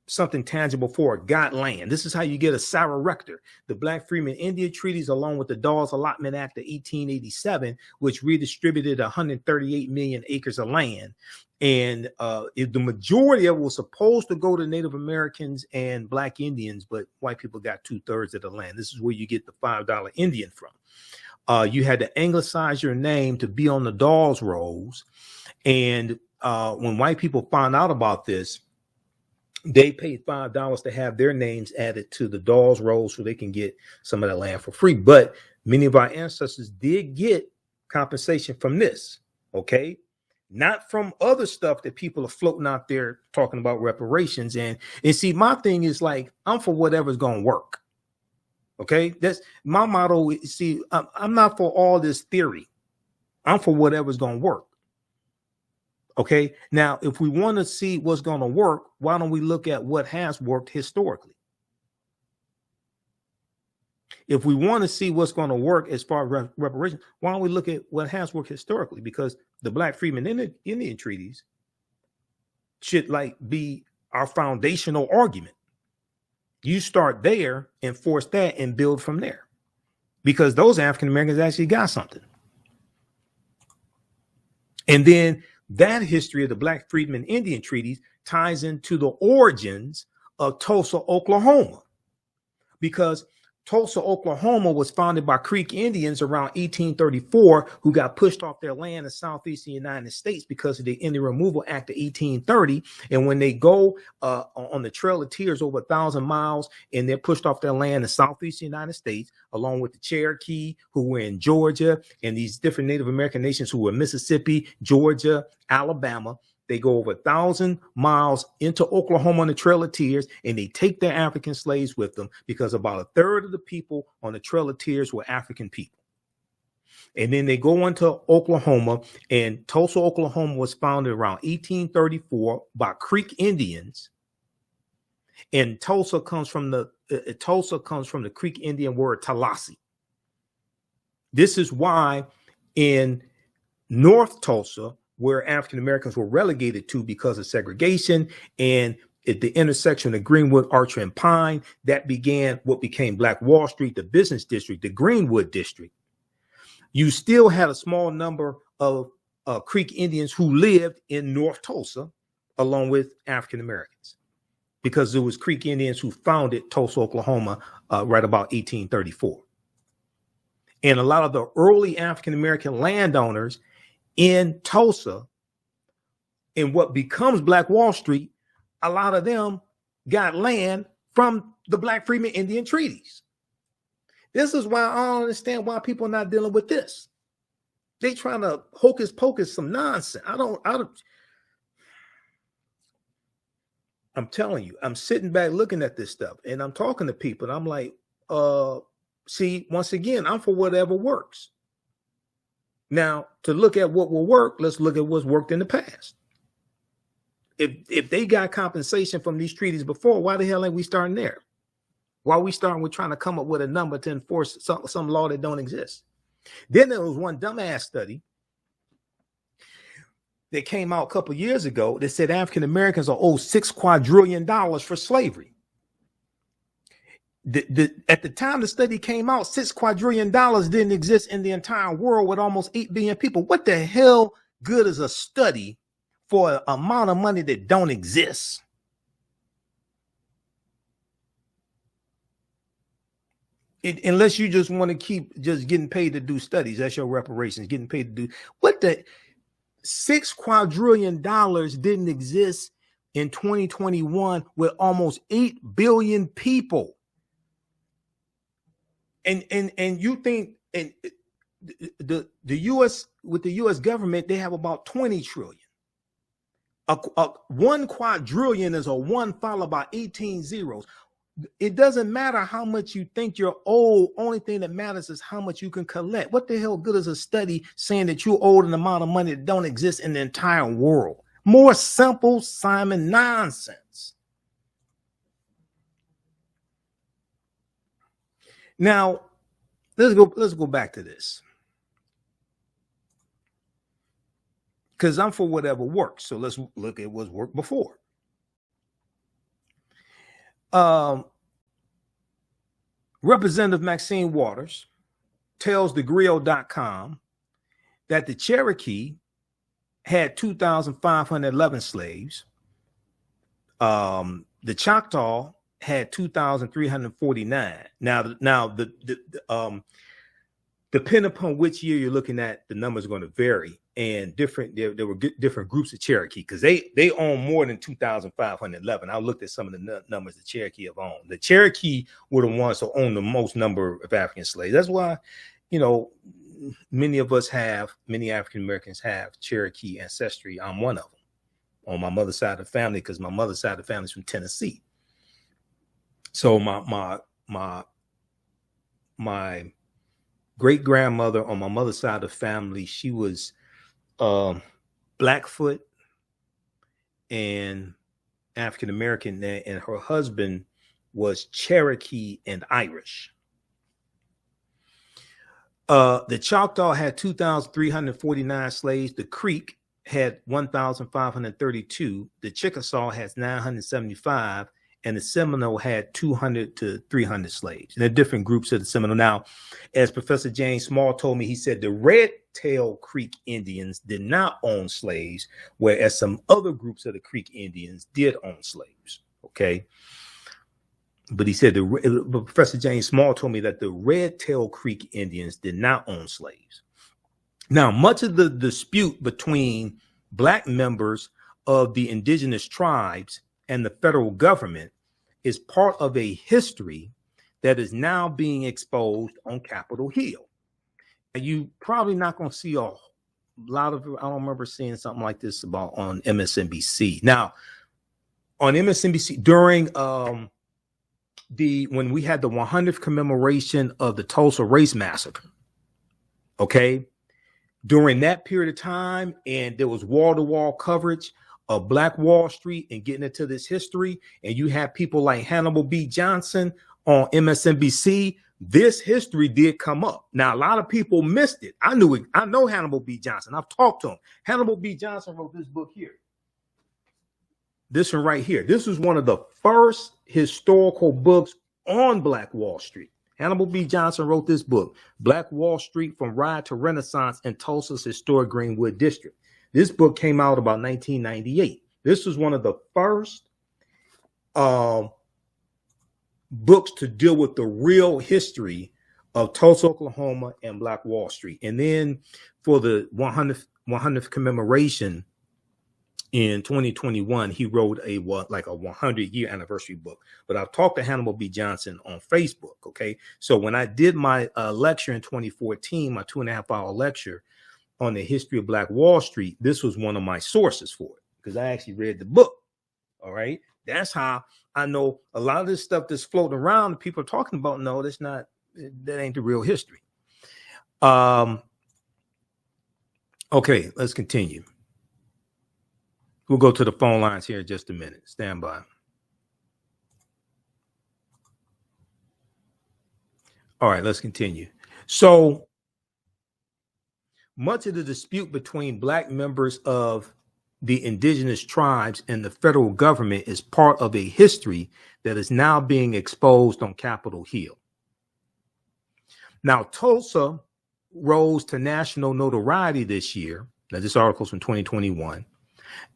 something tangible for it, got land. This is how you get a sour rector. The Black Freeman Indian treaties, along with the Dawes Allotment Act of 1887, which redistributed 138 million acres of land. And the majority of it was supposed to go to Native Americans and Black Indians, but white people got 2/3 of the land. This is where you get the $5 Indian from. You had to anglicize your name to be on the Dawes rolls. And when white people found out about this, they paid $5 to have their names added to the Dawes rolls so they can get some of that land for free. But many of our ancestors did get compensation from this, okay? Not from other stuff that people are floating out there talking about reparations. And see, my thing is like, I'm for whatever's going to work, okay? That's my motto. See, I'm not for all this theory. I'm for whatever's going to work. Okay, now, if we want to see what's going to work, why don't we look at what has worked historically? If we want to see what's going to work as far as reparations, why don't we look at what has worked historically? Because the Black Freeman Indian treaties should like be our foundational argument. You start there, enforce that, and build from there. Because those African Americans actually got something. And then that history of the Black Freedmen Indian treaties ties into the origins of Tulsa, Oklahoma, because Tulsa, Oklahoma was founded by Creek Indians around 1834 who got pushed off their land in southeastern United States because of the Indian Removal Act of 1830. And when they go on the Trail of Tears over 1,000 miles and they're pushed off their land in southeastern United States, along with the Cherokee who were in Georgia and these different Native American nations who were in Mississippi, Georgia, Alabama, they go over 1,000 miles into Oklahoma on the Trail of Tears, and they take their African slaves with them because about 1/3 of the people on the Trail of Tears were African people. And then they go into Oklahoma, and Tulsa, Oklahoma was founded around 1834 by Creek Indians. And Tulsa comes from the Creek Indian word Tallahassee. This is why in North Tulsa, where African Americans were relegated to because of segregation, and at the intersection of Greenwood, Archer, and Pine, that began what became Black Wall Street, the business district, the Greenwood district. You still had a small number of Creek Indians who lived in North Tulsa, along with African Americans, because it was Creek Indians who founded Tulsa, Oklahoma, right about 1834. And a lot of the early African American landowners in Tulsa, in what becomes Black Wall Street, a lot of them got land from the Black Freedmen Indian treaties. This is why I don't understand why people are not dealing with this. They trying to hocus pocus some nonsense. I'm telling you, I'm sitting back looking at this stuff and I'm talking to people and I'm like, see, once again, I'm for whatever works. Now, to look at what will work, let's look at what's worked in the past. If they got compensation from these treaties before, why the hell ain't we starting there? Why are we starting with trying to come up with a number to enforce some law that don't exist? Then there was one dumbass study that came out a couple years ago that said African Americans are owed $6 quadrillion for slavery. At the time the study came out, $6 quadrillion didn't exist in the entire world with almost 8 billion people. What the hell good is a study for an amount of money that don't exist? Unless you just want to keep just getting paid to do studies, that's your reparations, getting paid to do what the $6 quadrillion didn't exist in 2021 with almost 8 billion people. And you think the U.S. with the U.S. government, they have about 20 trillion. 1 quadrillion is a 1 followed by 18 zeros. It doesn't matter how much you think you're owed. Only thing that matters is how much you can collect. What the hell good is a study saying that you're owed an amount of money that don't exist in the entire world? More simple Simon nonsense. Now, let's go back to this. Because I'm for whatever works. So let's look at what's worked before. Representative Maxine Waters tells thegrio.com that the Cherokee had 2,511 slaves. The Choctaw had 2,349. Now, depending upon which year you're looking at, the numbers are going to vary. And there were different groups of Cherokee because they own more than 2,511. I looked at some of the numbers the Cherokee have owned. The Cherokee were the ones who owned the most number of African slaves. That's why, many African Americans have Cherokee ancestry. I'm one of them on my mother's side of the family because my mother's side of the family is from Tennessee. So my great grandmother on my mother's side of the family, she was Blackfoot and African American, and her husband was Cherokee and Irish. The Choctaw had 2,349 slaves. The Creek had 1,532. The Chickasaw has 975. And the Seminole had 200 to 300 slaves. And there are different groups of the Seminole. Now, as Professor James Small told me, he said the Red Tail Creek Indians did not own slaves, whereas some other groups of the Creek Indians did own slaves. Okay. But he said Professor James Small told me that the Red Tail Creek Indians did not own slaves. Now, much of the dispute between Black members of the indigenous tribes and the federal government is part of a history that is now being exposed on Capitol Hill. And you probably not going to see a lot of, I don't remember seeing something like this about on MSNBC. Now, on MSNBC during when we had the 100th commemoration of the Tulsa Race Massacre, okay, during that period of time, and there was wall-to-wall coverage of Black Wall Street and getting into this history, and you have people like Hannibal B. Johnson on MSNBC, this history did come up. Now, a lot of people missed it. I knew it. I know Hannibal B. Johnson. I've talked to him. Hannibal B. Johnson wrote this book here. This one right here. This was one of the first historical books on Black Wall Street. Hannibal B. Johnson wrote this book, Black Wall Street from Riot to Renaissance in Tulsa's historic Greenwood District. This book came out about 1998. This was one of the first books to deal with the real history of Tulsa, Oklahoma, and Black Wall Street. And then for the 100th commemoration in 2021, he wrote a 100-year anniversary book. But I've talked to Hannibal B. Johnson on Facebook. Okay, so when I did my lecture in 2014, my 2.5-hour lecture on the history of Black Wall Street, this was one of my sources for it because I actually read the book. All right, that's how I know a lot of this stuff that's floating around. People are talking about. No, that's not. That ain't the real history. Okay, let's continue. We'll go to the phone lines here in just a minute. Stand by. All right, let's continue. So much of the dispute between Black members of the indigenous tribes and the federal government is part of a history that is now being exposed on Capitol Hill. Now, Tulsa rose to national notoriety this year. Now, this article is from 2021.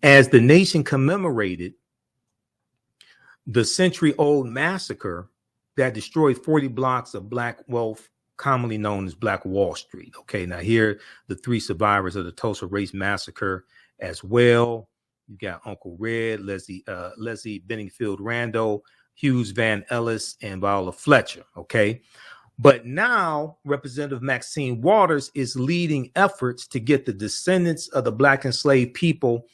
As the nation commemorated the century-old massacre that destroyed 40 blocks of Black wealth, commonly known as Black Wall Street. Okay, now here are the 3 survivors of the Tulsa Race Massacre as well. You got Uncle Red, Leslie Benningfield Randall, Hughes Van Ellis, and Viola Fletcher. Okay, but now Representative Maxine Waters is leading efforts to get the descendants of the Black enslaved people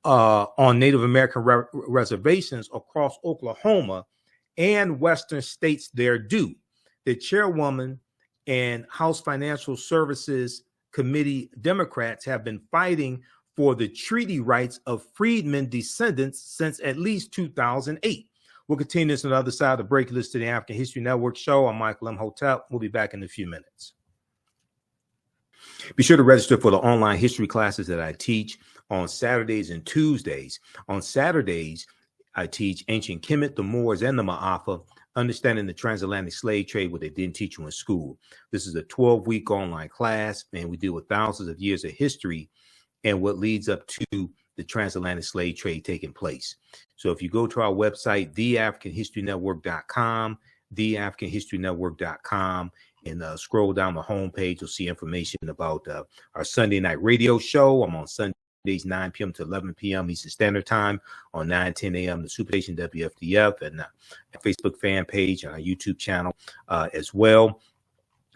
on Native American reservations across Oklahoma and Western states their due. The chairwoman and House Financial Services Committee Democrats have been fighting for the treaty rights of freedmen descendants since at least 2008. We'll continue this on the other side of the break. Listen to the African History Network show. I'm Michael Imhotep. We'll be back in a few minutes. Be sure to register for the online history classes that I teach on Saturdays and Tuesdays. On Saturdays, I teach Ancient Kemet, the Moors, and the Ma'afa, Understanding the Transatlantic Slave Trade, what they didn't teach you in school. This is a 12-week online class, and we deal with thousands of years of history and what leads up to the transatlantic slave trade taking place. So if you go to our website, TheAHNHistoryNetwork.com, TheAHNHistoryNetwork.com, and scroll down the homepage, you'll see information about our Sunday night radio show. I'm on Sundays, 9 p.m. to 11 p.m. Eastern Standard Time, on 9:10 a.m. the Superstation WFDF, and Facebook fan page and our YouTube channel as well.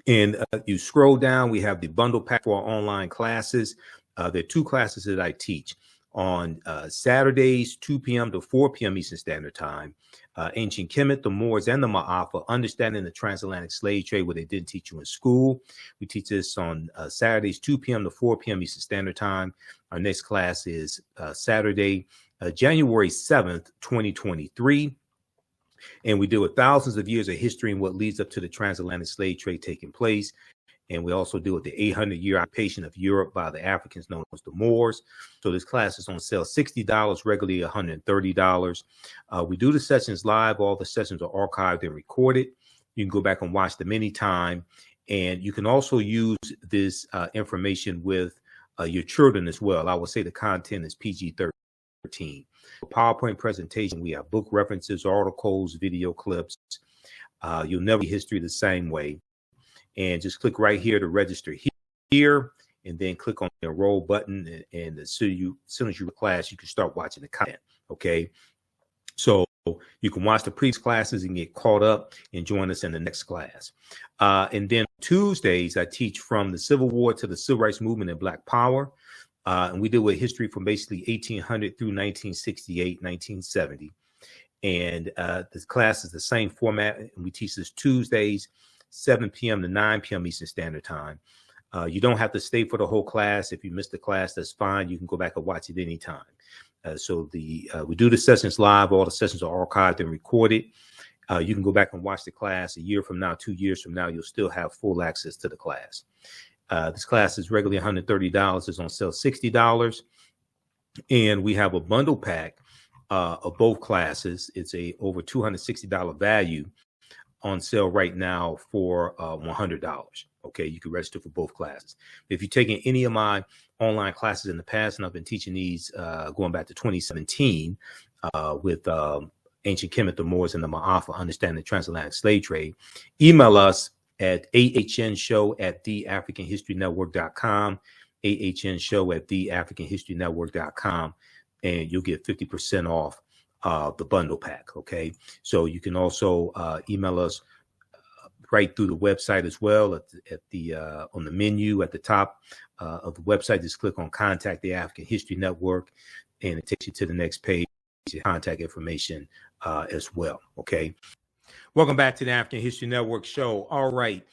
And you scroll down, we have the bundle pack for our online classes. There are 2 classes that I teach on Saturdays, 2 p.m. to 4 p.m. Eastern Standard Time. Ancient Kemet, the Moors, and the Ma'afa, Understanding the Transatlantic Slave Trade, what they didn't teach you in school. We teach this on Saturdays, 2 p.m. to 4 p.m. Eastern Standard Time. Our next class is Saturday, January 7th, 2023. And we deal with thousands of years of history and what leads up to the transatlantic slave trade taking place. And we also deal with the 800-year occupation of Europe by the Africans known as the Moors. So this class is on sale $60, regularly $130. We do the sessions live. All the sessions are archived and recorded. You can go back and watch them anytime. And you can also use this information with your children as well. I would say the content is PG-13. PowerPoint presentation, we have book references, articles, video clips. You'll never see history the same way. And just click right here to register here, and then click on the enroll button. And as soon as you class, you can start watching the content. Okay. So you can watch the previous classes and get caught up and join us in the next class. And then Tuesdays, I teach from the Civil War to the Civil Rights Movement and Black Power. And we deal with history from basically 1800 through 1968, 1970. And this class is the same format. And we teach this Tuesdays, 7 p.m. to 9 p.m. Eastern Standard Time. You don't have to stay for the whole class. If you missed the class, that's fine. You can go back and watch it anytime. So we do the sessions live. All the sessions are archived and recorded. You can go back and watch the class a year from now, 2 years from now. You'll still have full access to the class. This class is regularly $130. It's on sale $60. And we have a bundle pack of both classes. It's a over $260 value on sale right now for $100. Okay, you can register for both classes. If you've taken any of my online classes in the past, and I've been teaching these going back to 2017 with Ancient Kemet, the Moors, and the Ma'afa, Understanding the Transatlantic Slave Trade, email us at AHNshow@TheAfricanHistoryNetwork.com, AHNshow@TheAfricanHistoryNetwork.com, and you'll get 50% off the bundle pack. Okay, so you can also email us right through the website as well. At the on the menu at the top of the website, just click on Contact the African History Network, and it takes you to the next page, contact information as well. Okay, welcome back to the African History Network show. All right,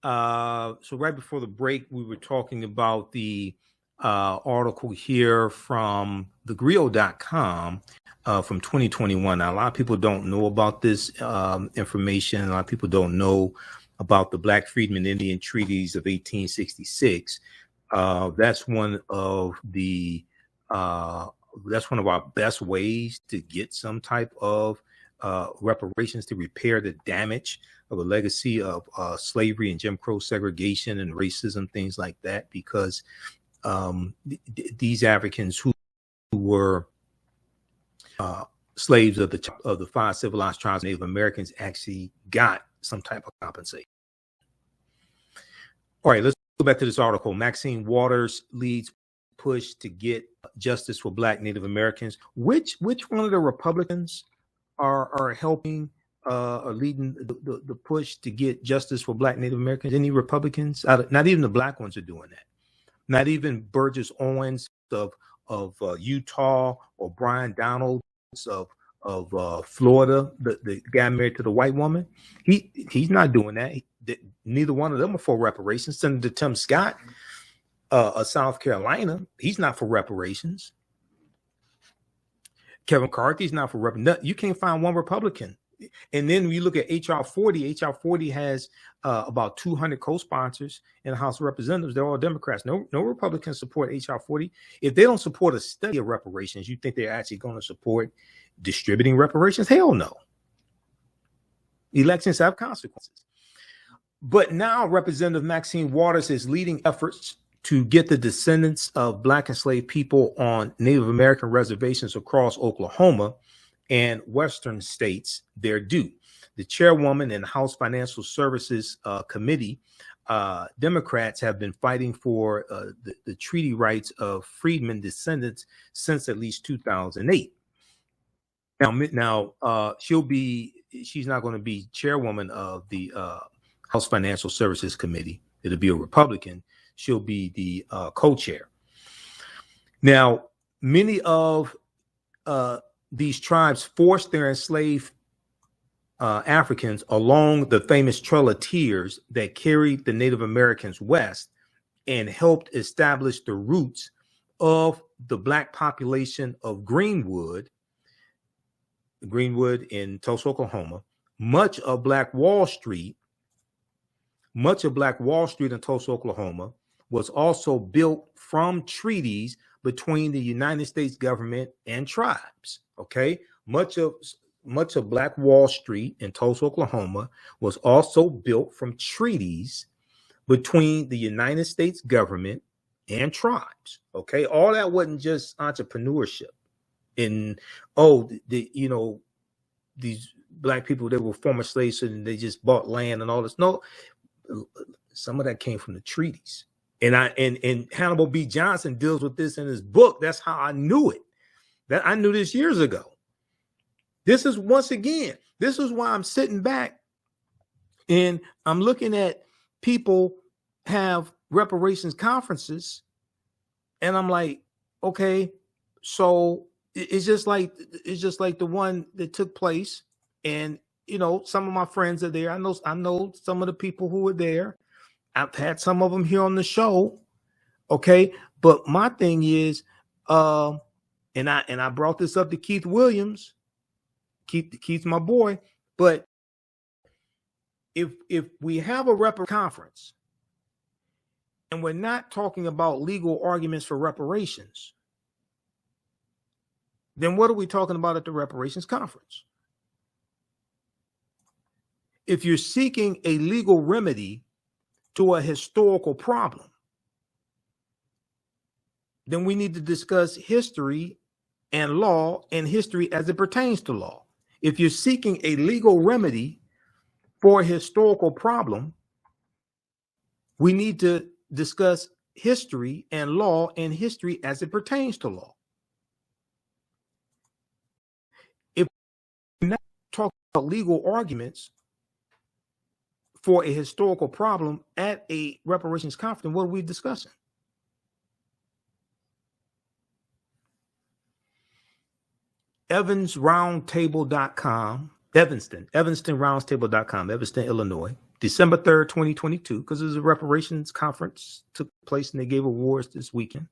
so right before the break, we were talking about the article here from thegrio.com from 2021. Now, a lot of people don't know about this information. A lot of people don't know about the Black Freedmen Indian Treaties of 1866. That's one of our best ways to get some type of reparations to repair the damage of a legacy of slavery and Jim Crow segregation and racism, things like that, because these Africans who were slaves of the 5 civilized tribes of Native Americans actually got some type of compensation. All right, let's go back to this article. Maxine Waters leads push to get justice for Black Native Americans. Which one of the Republicans are helping or leading the push to get justice for Black Native Americans? Any Republicans? Not even the Black ones are doing that. Not even Burgess Owens of Utah, or Brian Donalds of Florida, the guy married to the white woman. He's not doing that. Neither one of them are for reparations. Senator Tim Scott of South Carolina, he's not for reparations. Kevin McCarthy's not for reparations. You can't find one Republican. And then when you look at HR 40, HR 40 has about 200 co-sponsors in the House of Representatives. They're all Democrats. No Republicans support HR 40. If they don't support a study of reparations, you think they're actually going to support Distributing reparations? Hell no. Elections have consequences. But now Representative Maxine Waters is leading efforts to get the descendants of Black enslaved people on Native American reservations across Oklahoma and Western states their due. The chairwoman in the House Financial Services Committee, Democrats have been fighting for the treaty rights of freedmen descendants since at least 2008. Now she's not going to be chairwoman of the House Financial Services Committee. It'll be a Republican. She'll be the co-chair. Now, many of these tribes forced their enslaved Africans along the famous Trail of Tears that carried the Native Americans west and helped establish the roots of the Black population of Greenwood in Tulsa, Oklahoma. Much of Black Wall Street in Tulsa, Oklahoma was also built from treaties between the United States government and tribes. Okay, much of Black Wall Street in Tulsa, Oklahoma was also built from treaties between the United States government and tribes. Okay, all that wasn't just entrepreneurship. And these Black people, they were former slaves and they just bought land and all this. No, some of that came from the treaties. And Hannibal B. Johnson deals with this in his book. That's how I knew it. That I knew this years ago. This is why I'm sitting back and I'm looking at people have reparations conferences, and I'm like, okay, so it's just like the one that took place, and some of my friends are there. I know some of the people who were there. I've had some of them here on the show. Okay. But my thing is, and I brought this up to Keith Williams. Keith's my boy. But if we have a conference and we're not talking about legal arguments for reparations, then what are we talking about at the reparations conference? If you're seeking a legal remedy to a historical problem, then we need to discuss history and law and history as it pertains to law. If you're seeking a legal remedy for a historical problem, we need to discuss history and law and history as it pertains to law. If we're not talking about legal arguments for a historical problem at a reparations conference, what are we discussing? EvansRoundtable.com, EvanstonRoundtable.com, Evanston, Illinois, December 3rd, 2022, because there's a reparations conference took place and they gave awards this weekend.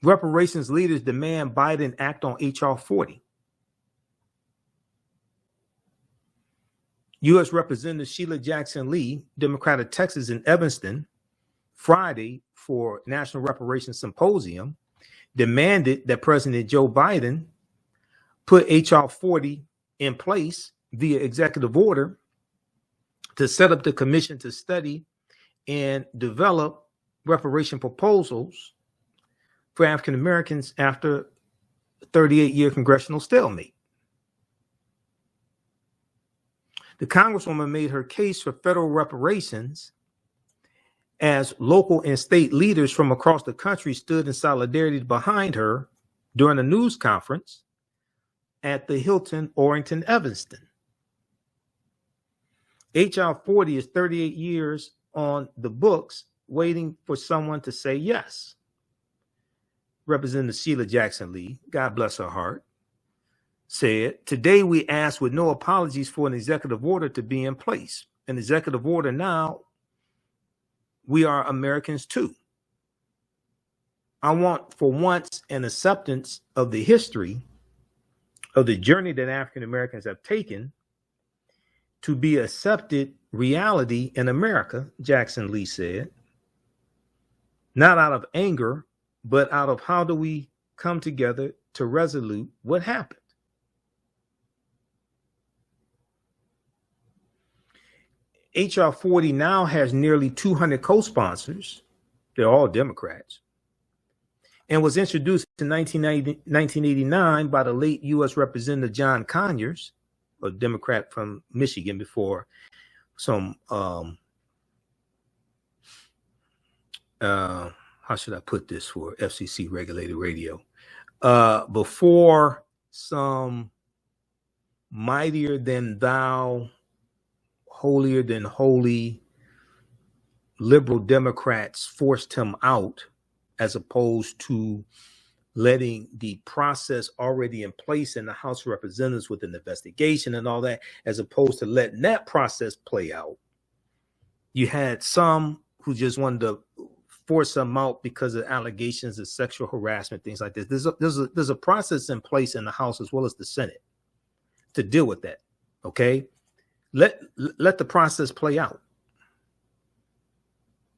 Reparations leaders demand Biden act on H.R. 40. U.S. Representative Sheila Jackson Lee, Democrat of Texas in Evanston, Friday for National Reparations Symposium, demanded that President Joe Biden put H.R. 40 in place via executive order to set up the commission to study and develop reparation proposals for African Americans after a 38-year congressional stalemate. The Congresswoman made her case for federal reparations as local and state leaders from across the country stood in solidarity behind her during a news conference at the Hilton Orrington Evanston. H.R. 40 is 38 years on the books, waiting for someone to say yes. Representative Sheila Jackson Lee, God bless her heart, said, "Today we ask with no apologies for an executive order to be in place. An executive order now, we are Americans too. I want for once an acceptance of the history of the journey that African Americans have taken to be accepted reality in America," Jackson Lee said. "Not out of anger, but out of how do we come together to resolute what happened. H.R. 40 now has nearly 200 co-sponsors. They're all Democrats. And was introduced in 1989 by the late U.S. Representative John Conyers, a Democrat from Michigan, before some, how should I put this for FCC regulated radio? Before some mightier than thou, holier than holy liberal Democrats forced him out, as opposed to letting the process already in place in the House of Representatives with an investigation and all that, as opposed to letting that process play out. You had some who just wanted to force him out because of allegations of sexual harassment, things like this. There's a process in place in the House as well as the Senate to deal with that. Okay, let the process play out.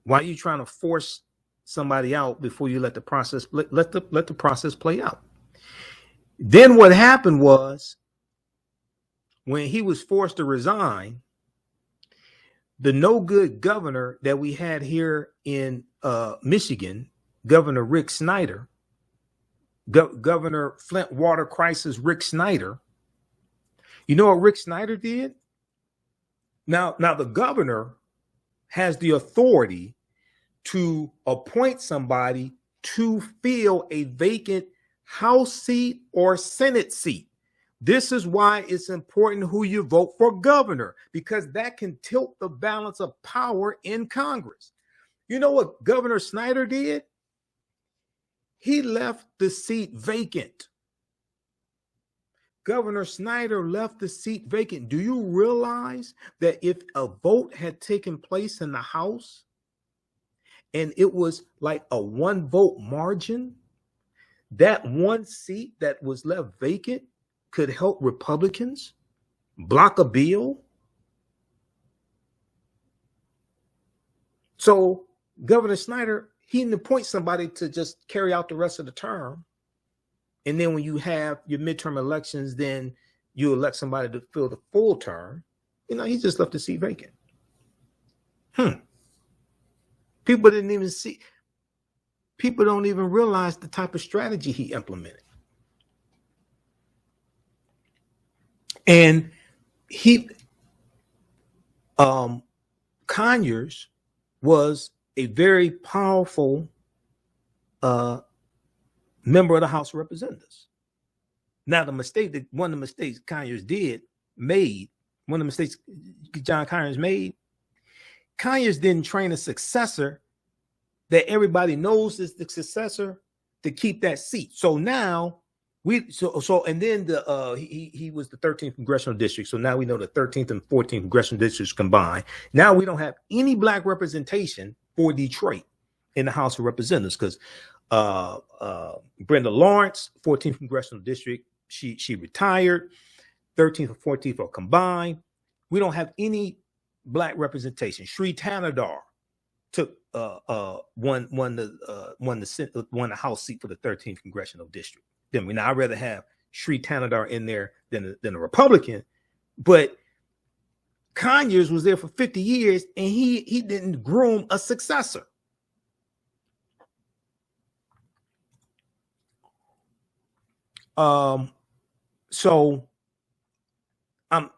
Why are you trying to force somebody out before you let the process let the process play out? Then what happened was, when he was forced to resign, the no good governor that we had here in Michigan, Governor Rick Snyder, Governor Flint Water Crisis Rick Snyder, you know what Rick Snyder did? Now the governor has the authority to appoint somebody to fill a vacant House seat or Senate seat. This is why it's important who you vote for governor, because that can tilt the balance of power in Congress. You know what Governor Snyder did? He left the seat vacant. Governor Snyder left the seat vacant. Do you realize that if a vote had taken place in the House and it was like a 1 vote margin, that one seat that was left vacant could help Republicans block a bill? So Governor Snyder, he didn't appoint somebody to just carry out the rest of the term. And then when you have your midterm elections, then you elect somebody to fill the full term. You know, he just left the seat vacant. People didn't even see. People don't even realize the type of strategy he implemented. And Conyers was a very powerful member of the House of Representatives. Now, one of the mistakes Conyers John Conyers made, Conyers didn't train a successor that everybody knows is the successor to keep that seat. So now he was the 13th congressional district. So now we know the 13th and 14th congressional districts combined. Now we don't have any black representation for Detroit in the House of Representatives because Brenda Lawrence, 14th congressional district, she retired. 13th and 14th are combined. We don't have any black representation. Sri Thanadar took won the House seat for the 13th congressional district. Then I'd rather have Sri Thanadar in there than a Republican, but Conyers was there for 50 years and he didn't groom a successor. So I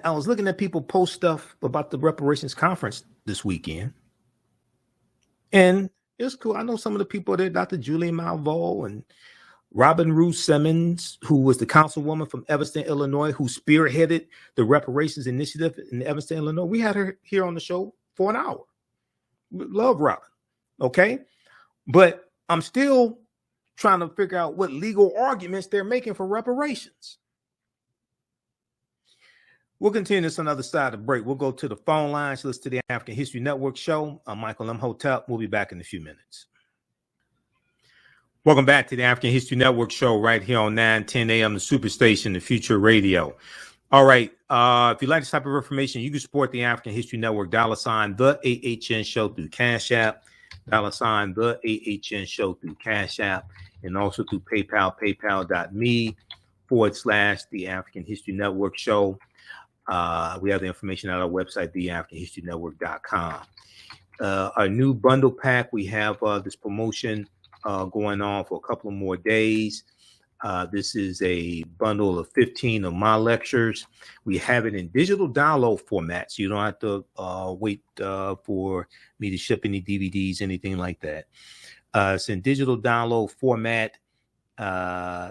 was looking at people post stuff about the reparations conference this weekend. And it's cool. I know some of the people there, Dr. Julie Malveaux and Robin Ruth Simmons, who was the councilwoman from Evanston, Illinois, who spearheaded the reparations initiative in Evanston, Illinois. We had her here on the show for an hour. Love Robin. Okay. But I'm still trying to figure out what legal arguments they're making for reparations. We'll continue this on the other side of the break. We'll go to the phone lines. Listen to the African History Network show. I'm Michael Imhotep. We'll be back in a few minutes. Welcome back to the African History Network show right here on 910 AM, the Superstation, the Future Radio. All right. If you like this type of information, you can support the African History Network, $ the AHN show through Cash App, $ the AHN show through Cash App. and also through PayPal, paypal.me/, the African History Network Show. We have the information at our website, TheAHNShow.com. Our new bundle pack, we have this promotion going on for a couple of more days. This is a bundle of 15 of my lectures. We have it in digital download format, so you don't have to wait for me to ship any DVDs, anything like that. It's in digital download format.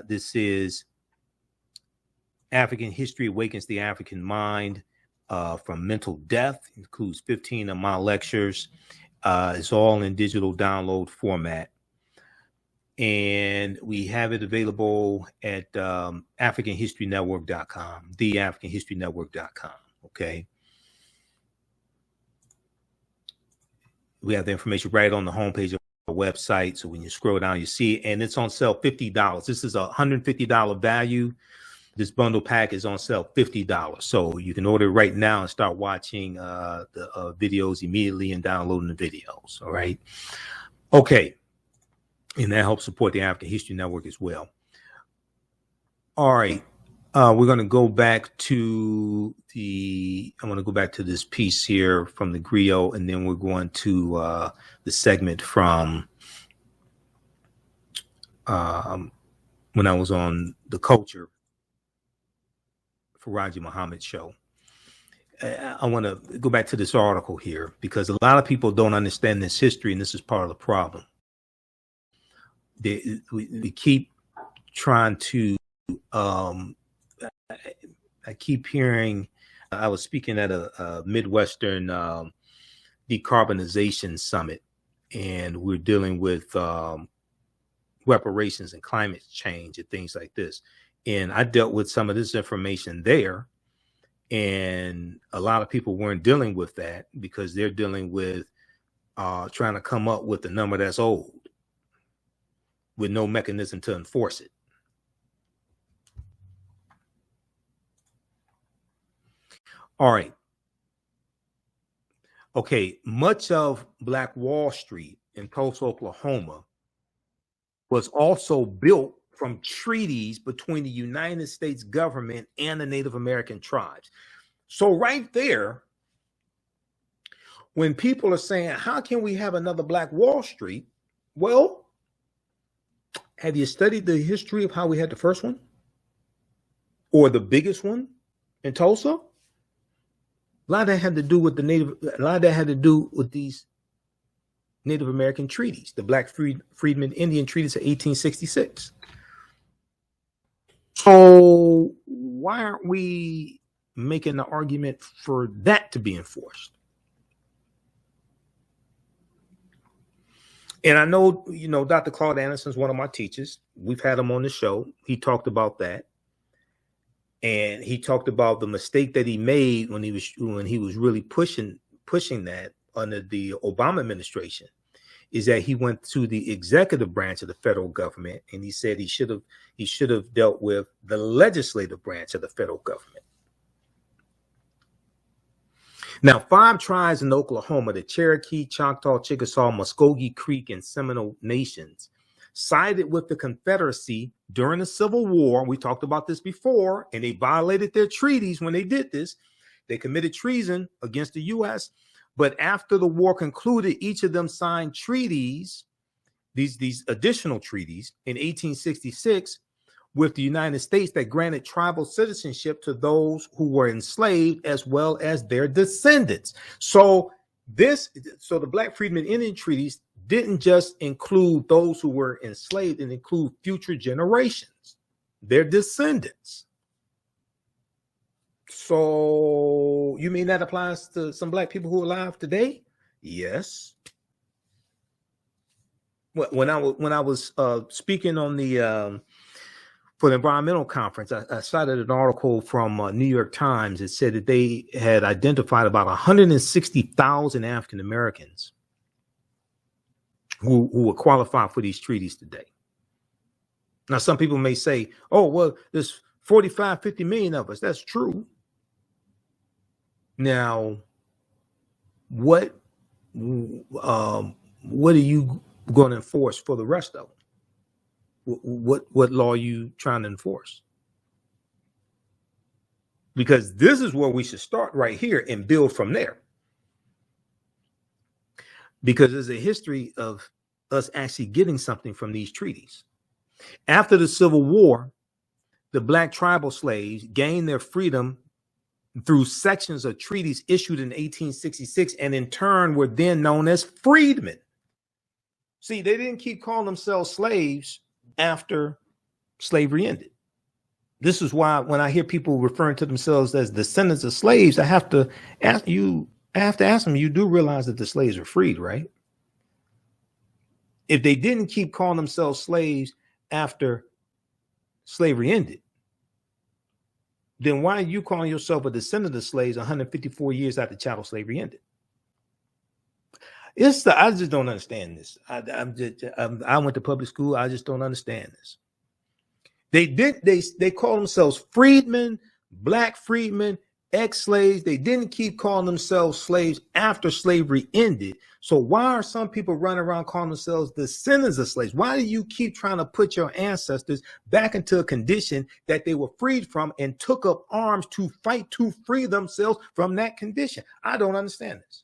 This is African History Awakens the African Mind from Mental Death. It includes 15 of my lectures. It's all in digital download format. And we have it available at AfricanHistoryNetwork.com, TheAFricanHistoryNetwork.com. Okay. We have the information right on the homepage of our website. So when you scroll down, you see it, and it's on sale $50. This is a $150 value. This bundle pack is on sale $50. So you can order it right now and start watching the videos immediately and downloading the videos. All right. Okay. And that helps support the African History Network as well. All right. We're going to go back to I'm going to go back to this piece here from the griot, and then we're going to the segment from when I was on the Culture for Raji Muhammad's show. I want to go back to this article here because a lot of people don't understand this history, and this is part of the problem. We keep trying to I keep hearing I was speaking at a Midwestern decarbonization summit, and we're dealing with reparations and climate change and things like this, and I dealt with some of this information there, and a lot of people weren't dealing with that because they're dealing with trying to come up with a number that's old with no mechanism to enforce it. All right. Okay. Much of Black Wall Street in Tulsa, Oklahoma was also built from treaties between the United States government and the Native American tribes. So right there, when people are saying, how can we have another Black Wall Street? Well, have you studied the history of how we had the first one or the biggest one in Tulsa? A lot of that had to do with these Native American treaties, the Black Freedmen Indian treaties of 1866. So why aren't we making the argument for that to be enforced? And I know, Dr. Claude Anderson is one of my teachers. We've had him on the show. He talked about that. And he talked about the mistake that he made when he was really pushing that under the Obama administration, is that he went to the executive branch of the federal government, and he said he should have dealt with the legislative branch of the federal government. Now, 5 tribes in Oklahoma, the Cherokee, Choctaw, Chickasaw, Muskogee Creek, and Seminole Nations, sided with the Confederacy during the Civil War. We talked about this before, and they violated their treaties when they did this. They committed treason against the U.S., but after the war concluded, each of them signed treaties, these additional treaties in 1866 with the United States that granted tribal citizenship to those who were enslaved as well as their descendants. So the Black Freedmen Indian treaties didn't just include those who were enslaved, and include future generations, their descendants. So you mean that applies to some Black people who are alive today? Yes. When I was speaking on the for the environmental conference, I cited an article from New York Times. It said that they had identified about 160,000 African Americans who would qualify for these treaties today. Now, some people may say, oh, well, there's 45, 50 million of us. That's true. Now, what are you going to enforce for the rest of them? what law are you trying to enforce? Because this is where we should start right here and build from there. Because there's a history of us actually getting something from these treaties. After the Civil War, the black tribal slaves gained their freedom through sections of treaties issued in 1866 and in turn were then known as freedmen. See, they didn't keep calling themselves slaves after slavery ended. This is why when I hear people referring to themselves as descendants of slaves, I have to ask them, you do realize that the slaves were freed, right? If they didn't keep calling themselves slaves after slavery ended, then why are you calling yourself a descendant of slaves 154 years after chattel slavery ended? I just don't understand this. I went to public school. I just don't understand this. They call themselves freedmen, black freedmen, ex-slaves. They didn't keep calling themselves slaves after slavery ended. So why are some people running around calling themselves descendants of slaves? Why do you keep trying to put your ancestors back into a condition that they were freed from and took up arms to fight to free themselves from that condition? I don't understand this.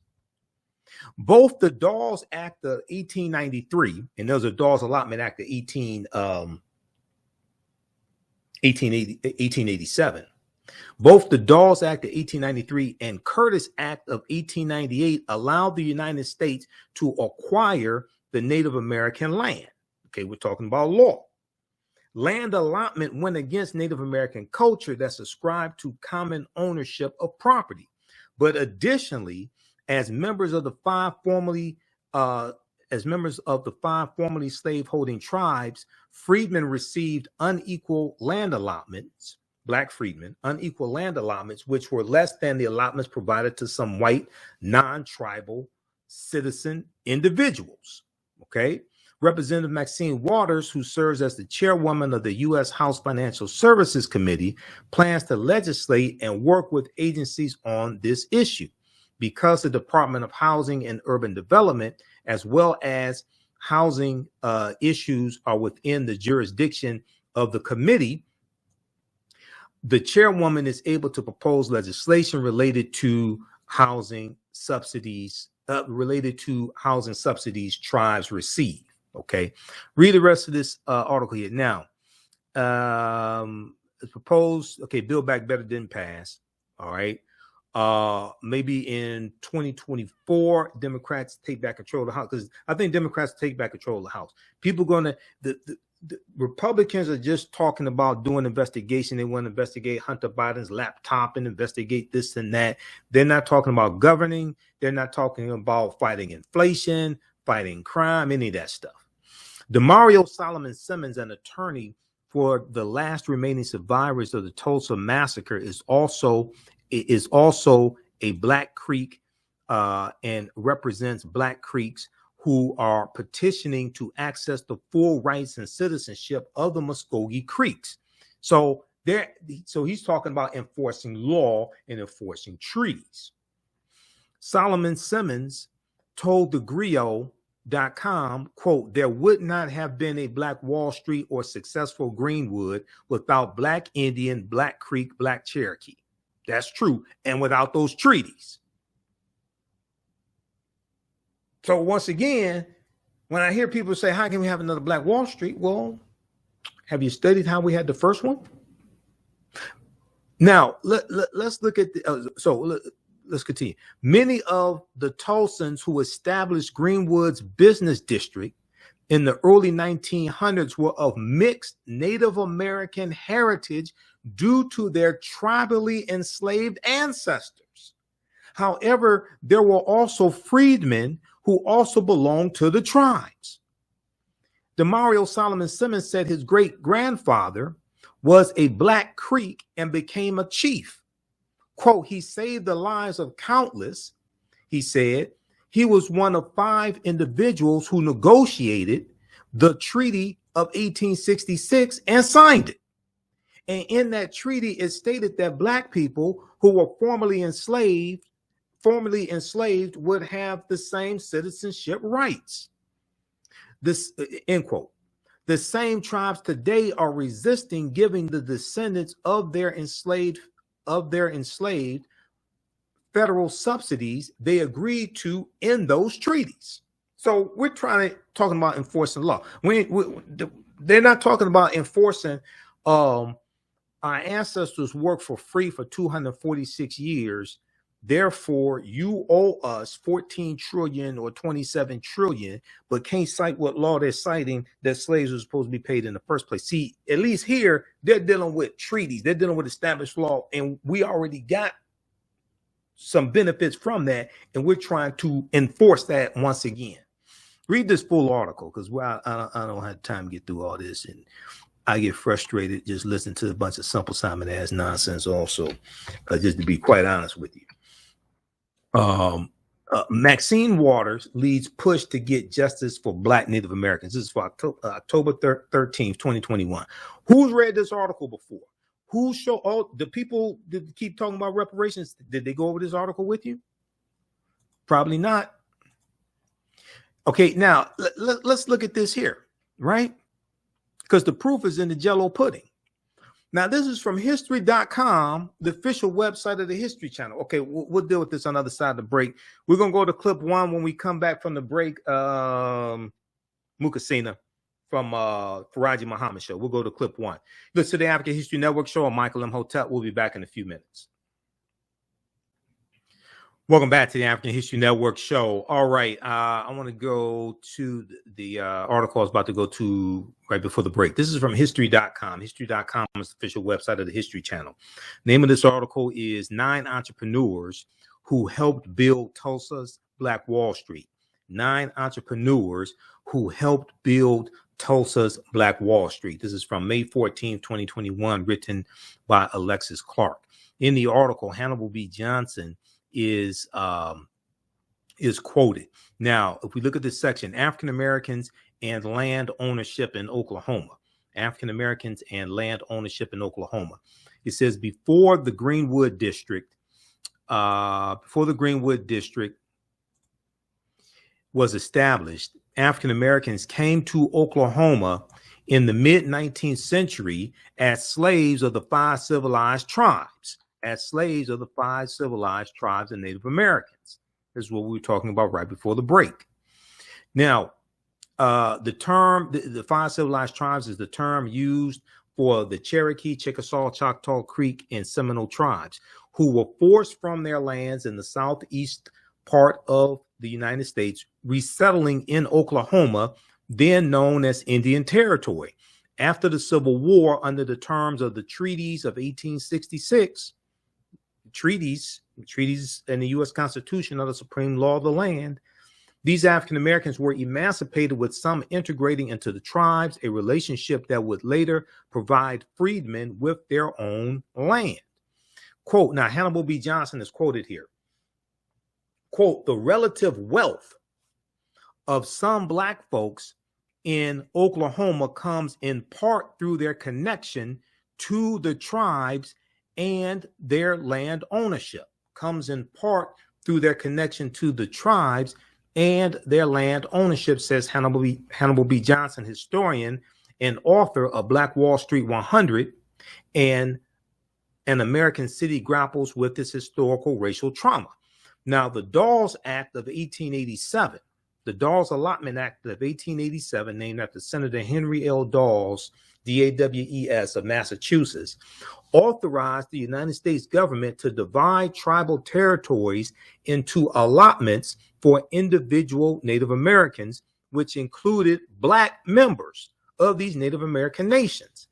Both the Dawes Act of 1893 and there's a Dawes Allotment Act of 1887. Both the Dawes Act of 1893 and Curtis Act of 1898 allowed the United States to acquire the Native American land. Okay, we're talking about law. Land allotment went against Native American culture that subscribed to common ownership of property. But additionally, as members of the five formerly slave-holding tribes, freedmen received unequal land allotments, black freedmen, unequal land allotments, which were less than the allotments provided to some white non-tribal citizen individuals. Okay. Representative Maxine Waters, who serves as the chairwoman of the U.S. House Financial Services Committee, plans to legislate and work with agencies on this issue. Because the Department of Housing and Urban Development, as well as housing issues, are within the jurisdiction of the committee, the chairwoman is able to propose legislation related to housing subsidies, tribes receive. Okay, read the rest of this article here. Now, it's proposed. Okay, Build Back Better didn't pass. All right. Maybe in 2024, Democrats take back control of the House, because I think Democrats take back control of the House. People the Republicans are just talking about doing investigation. They want to investigate Hunter Biden's laptop and investigate this and that. They're not talking about governing. They're not talking about fighting inflation, fighting crime, any of that stuff. Demario Solomon Simmons, an attorney for the last remaining survivors of the Tulsa massacre, is also a Black Creek and represents Black Creeks who are petitioning to access the full rights and citizenship of the Muskogee Creeks. So he's talking about enforcing law and enforcing treaties. Solomon Simmons told thegrio.com, quote, "There would not have been a Black Wall Street or successful Greenwood without Black Indian, Black Creek, Black Cherokee." That's true. And without those treaties. So once again, when I hear people say, how can we have another Black Wall Street? Well, have you studied how we had the first one? Now, let's look at let's continue. Many of the Tulsans who established Greenwood's business district in the early 1900s were of mixed Native American heritage due to their tribally enslaved ancestors. However, there were also freedmen who also belonged to the tribes. Demario Solomon Simmons said his great-grandfather was a Black Creek and became a chief. Quote, "He saved the lives of countless," he said. He was one of 5 individuals who negotiated the Treaty of 1866 and signed it. And in that treaty, it stated that Black people who were formerly enslaved would have the same citizenship rights. This end quote. The same tribes today are resisting giving the descendants of their enslaved federal subsidies they agreed to in those treaties. So we're talking about enforcing law. They're not talking about enforcing. Our ancestors worked for free for 246 years. Therefore, you owe us 14 trillion or 27 trillion, but can't cite what law they're citing that slaves were supposed to be paid in the first place. See, at least here, they're dealing with treaties. They're dealing with established law, and we already got some benefits from that, and we're trying to enforce that once again. Read this full article, because I don't have time to get through all this, and I get frustrated just listening to a bunch of simple Simon ass nonsense also, just to be quite honest with you. Maxine Waters leads push to get justice for Black Native Americans. This is for October 13th, 2021. Who's read this article before? Who show all the people that keep talking about reparations? Did they go over this article with you? Probably not. Okay, now let's look at this here, right? Because the proof is in the Jell-O pudding. Now, this is from history.com, the official website of the History Channel. Okay, we'll deal with this on the other side of the break. We're going to go to clip 1 when we come back from the break. Mukasina from Faraji Muhammad Show. We'll go to clip 1. Listen to the African History Network Show. I'm Michael Imhotep. We'll be back in a few minutes. Welcome back to the African History Network Show. All right, I want to go to the article I was about to go to right before the break. This is from history.com. History.com is the official website of the History Channel. Name of this article is 9 Entrepreneurs Who Helped Build Tulsa's Black Wall Street. 9 entrepreneurs who helped build Tulsa's Black Wall Street. This is from May 14, 2021, written by Alexis Clark. In the article, Hannibal B. Johnson is quoted. Now, if we look at this section, African Americans and land ownership in Oklahoma. African Americans and land ownership in Oklahoma. It says before the Greenwood District was established, African Americans came to Oklahoma in the mid-19th century as slaves of the 5 civilized tribes. As slaves of the 5 civilized tribes and Native Americans. This is what we were talking about right before the break. Now, the term, the 5 civilized tribes is the term used for the Cherokee, Chickasaw, Choctaw Creek, and Seminole tribes who were forced from their lands in the southeast part of the United States, resettling in Oklahoma, then known as Indian Territory. After the Civil War, under the terms of the treaties of 1866, treaties in the U.S. Constitution are the supreme law of the land. These African Americans were emancipated, with some integrating into the tribes, a relationship that would later provide freedmen with their own land. Quote, now Hannibal B. Johnson is quoted here. Quote, the relative wealth of some Black folks in Oklahoma comes in part through their connection to the tribes and their land ownership. Comes in part through their connection to the tribes and their land ownership, says Hannibal B. Johnson, historian and author of Black Wall Street 100 and An American City Grapples with Its Historical Racial Trauma. Now, the Dawes Act of 1887, the Dawes Allotment Act of 1887, named after Senator Henry L. Dawes, D-A-W-E-S, of Massachusetts, authorized the United States government to divide tribal territories into allotments for individual Native Americans, which included Black members of these Native American nations.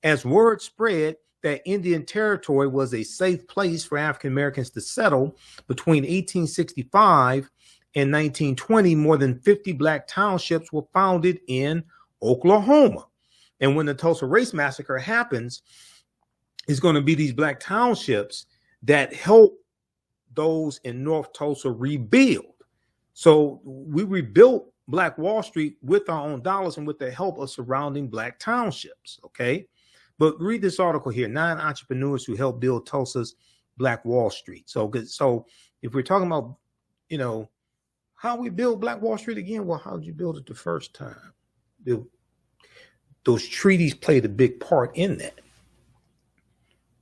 As word spread that Indian Territory was a safe place for African Americans to settle, between 1865 and 1920, more than 50 Black townships were founded in Oklahoma. And when the Tulsa Race Massacre happens, it's going to be these Black townships that help those in North Tulsa rebuild. So we rebuilt Black Wall Street with our own dollars and with the help of surrounding Black townships. Okay. But read this article here, 9 entrepreneurs who helped build Tulsa's Black Wall Street. So if we're talking about, how we build Black Wall Street again, well, how did you build it the first time? those treaties played a big part in that.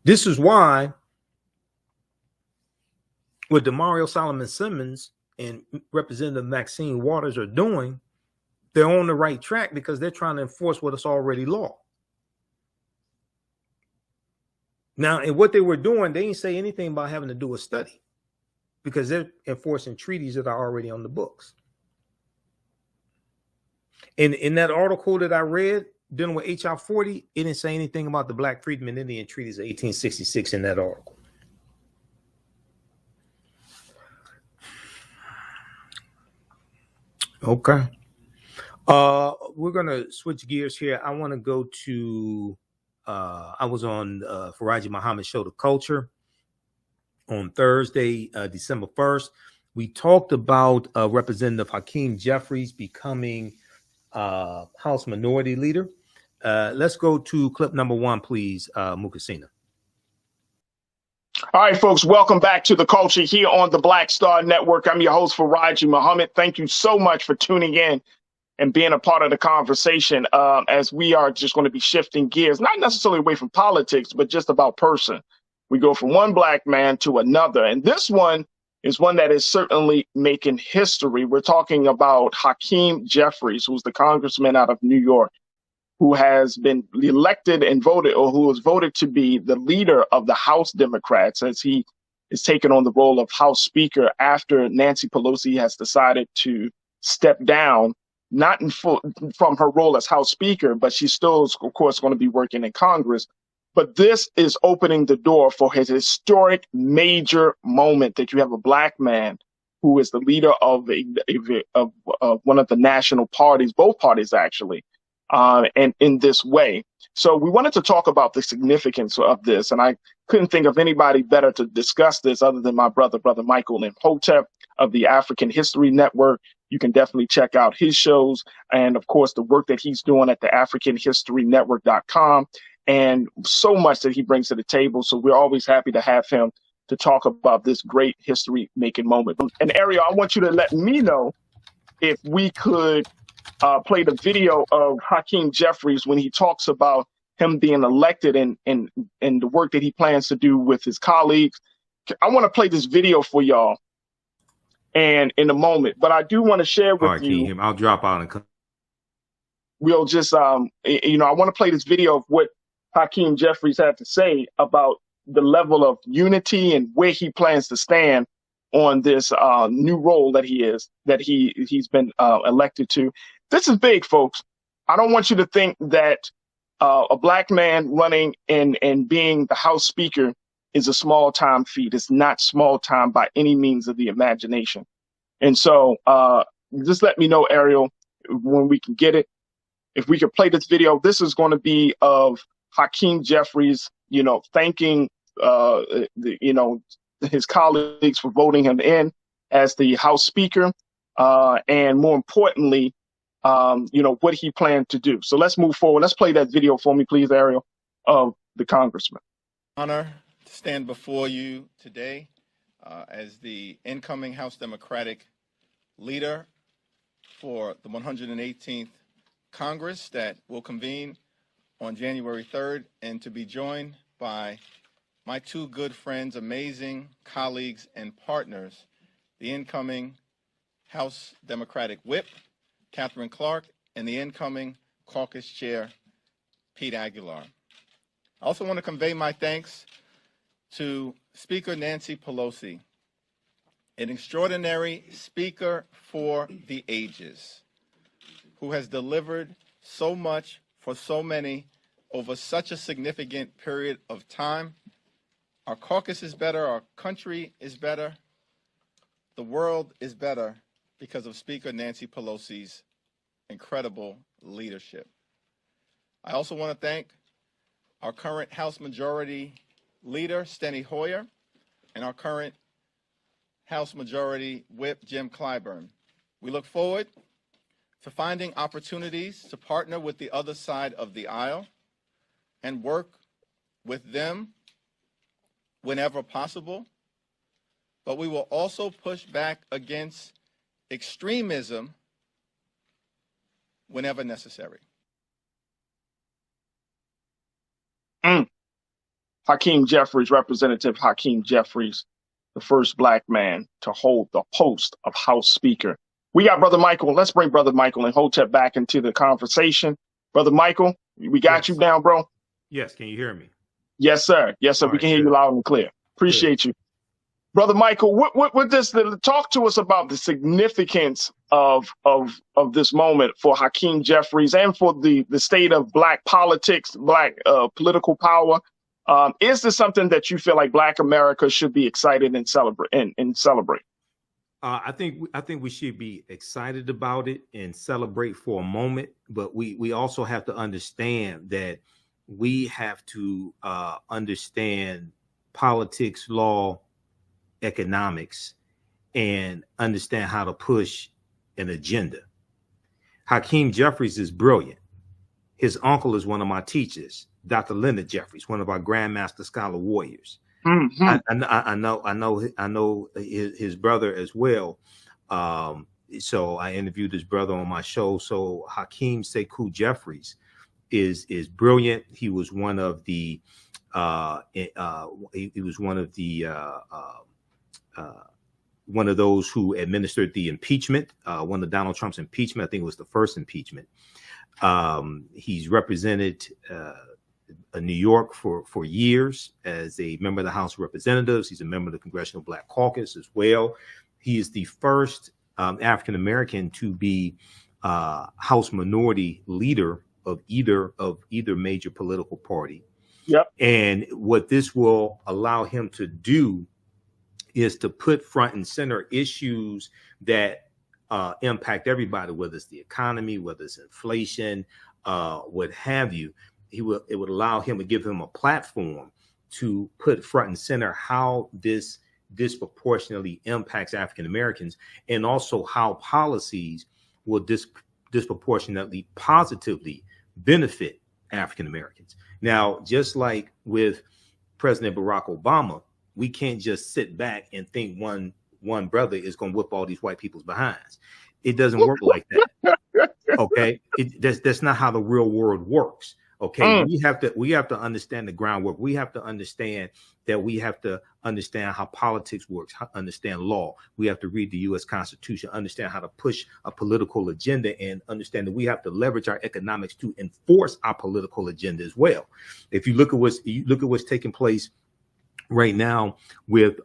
This is why what Demario Solomon Simmons and Representative Maxine Waters are doing, they're on the right track because they're trying to enforce what is already law. Now, and what they were doing, they didn't say anything about having to do a study because they're enforcing treaties that are already on the books. In that article that I read dealing with HR 40, it didn't say anything about the Black Freedmen Indian Treaties of 1866 in that article. Okay. We're gonna switch gears here. I want to go to I was on Faraji Muhammad's show, The Culture, on Thursday, December 1st. We talked about Representative Hakeem Jeffries becoming House Minority Leader. Let's go to clip number 1, please, Mukasina. All right, folks, welcome back to The Culture here on the Black Star Network. I'm your host, Faraji Muhammad. Thank you so much for tuning in and being a part of the conversation as we are just going to be shifting gears, not necessarily away from politics, but just about person. We go from one black man to another. And this one is one that is certainly making history. We're talking about Hakeem Jeffries, who's the congressman out of New York, who has been elected and voted, or who was voted to be the leader of the House Democrats as he is taking on the role of House Speaker after Nancy Pelosi has decided to step down, not from her role as House Speaker, but she still is, of course, going to be working in Congress. But this is opening the door for his historic major moment that you have a black man who is the leader of one of the national parties, both parties actually, and in this way. So we wanted to talk about the significance of this, and I couldn't think of anybody better to discuss this other than my brother Michael Imhotep of the African History Network. You can definitely check out his shows and, of course, the work that he's doing at the AfricanHistoryNetwork.com, and so much that he brings to the table. So we're always happy to have him to talk about this great history-making moment. And Ariel, I want you to let me know if we could play the video of Hakeem Jeffries when he talks about him being elected and the work that he plans to do with his colleagues. I want to play this video for y'all and in a moment, but I do want to share with you. I'll drop out and come. We'll just, I want to play this video of what Hakeem Jeffries had to say about the level of unity and where he plans to stand on this new role that he's been elected to. This is big, folks. I don't want you to think that a black man running and being the House Speaker is a small time feat. It's not small time by any means of the imagination. And so just let me know, Ariel, when we can get it. If we could play this video, this is going to be of Hakeem Jeffries, thanking his colleagues for voting him in as the House Speaker, and more importantly, what he planned to do. So let's move forward. Let's play that video for me, please, Ariel, of the congressman. Honor to stand before you today as the incoming House Democratic leader for the 118th Congress that will convene on January 3rd, and to be joined by my two good friends, amazing colleagues and partners, the incoming House Democratic Whip, Catherine Clark, and the incoming caucus chair, Pete Aguilar. I also want to convey my thanks to Speaker Nancy Pelosi, an extraordinary speaker for the ages, who has delivered so much for so many over such a significant period of time. Our caucus is better, our country is better, the world is better because of Speaker Nancy Pelosi's incredible leadership. I also want to thank our current House Majority Leader, Steny Hoyer, and our current House Majority Whip, Jim Clyburn. We look forward to finding opportunities to partner with the other side of the aisle and work with them whenever possible, but we will also push back against extremism whenever necessary. Mm. Hakeem Jeffries, Representative Hakeem Jeffries, the first black man to hold the post of House Speaker. We got Brother Michael. Let's bring Brother Michael Imhotep back into the conversation. Brother Michael, we got you down, bro. Yes. Can you hear me? Yes, sir. Yes, sir. All We right, can hear good. you loud and clear. Appreciate you. Brother Michael, what this, talk to us about the significance of this moment for Hakeem Jeffries and for the state of black politics, black political power. Is this something that you feel like Black America should be excited and celebrate? I think we should be excited about it and celebrate for a moment, but we also have to understand that we have to understand politics, law, economics, and understand how to push an agenda. Hakeem Jeffries is brilliant. His uncle is one of my teachers, Dr. Leonard Jeffries, one of our Grandmaster Scholar Warriors. Mm-hmm. I know his brother as well. So I interviewed his brother on my show. So Hakeem Sekou Jeffries is brilliant. He was one of the one of those who administered the impeachment, one of Donald Trump's impeachment. I think it was the first impeachment. He's represented New York for years as a member of the House of Representatives. He's a member of the Congressional Black Caucus as well. He is the first African American to be House Minority Leader of either major political party. Yep. And what this will allow him to do is to put front and center issues that impact everybody, whether it's the economy, whether it's inflation, what have you. It would allow him to give him a platform to put front and center how this disproportionately impacts African Americans, and also how policies will disproportionately positively benefit African Americans. Now, just like with President Barack Obama, we can't just sit back and think one brother is going to whip all these white people's behinds. It doesn't work like that. Okay, that's not how the real world works. Okay, we have to understand the groundwork. We have to understand that we have to understand how politics works, understand law. We have to read the U.S. Constitution, understand how to push a political agenda, and understand that we have to leverage our economics to enforce our political agenda as well. If you look at what's taking place right now with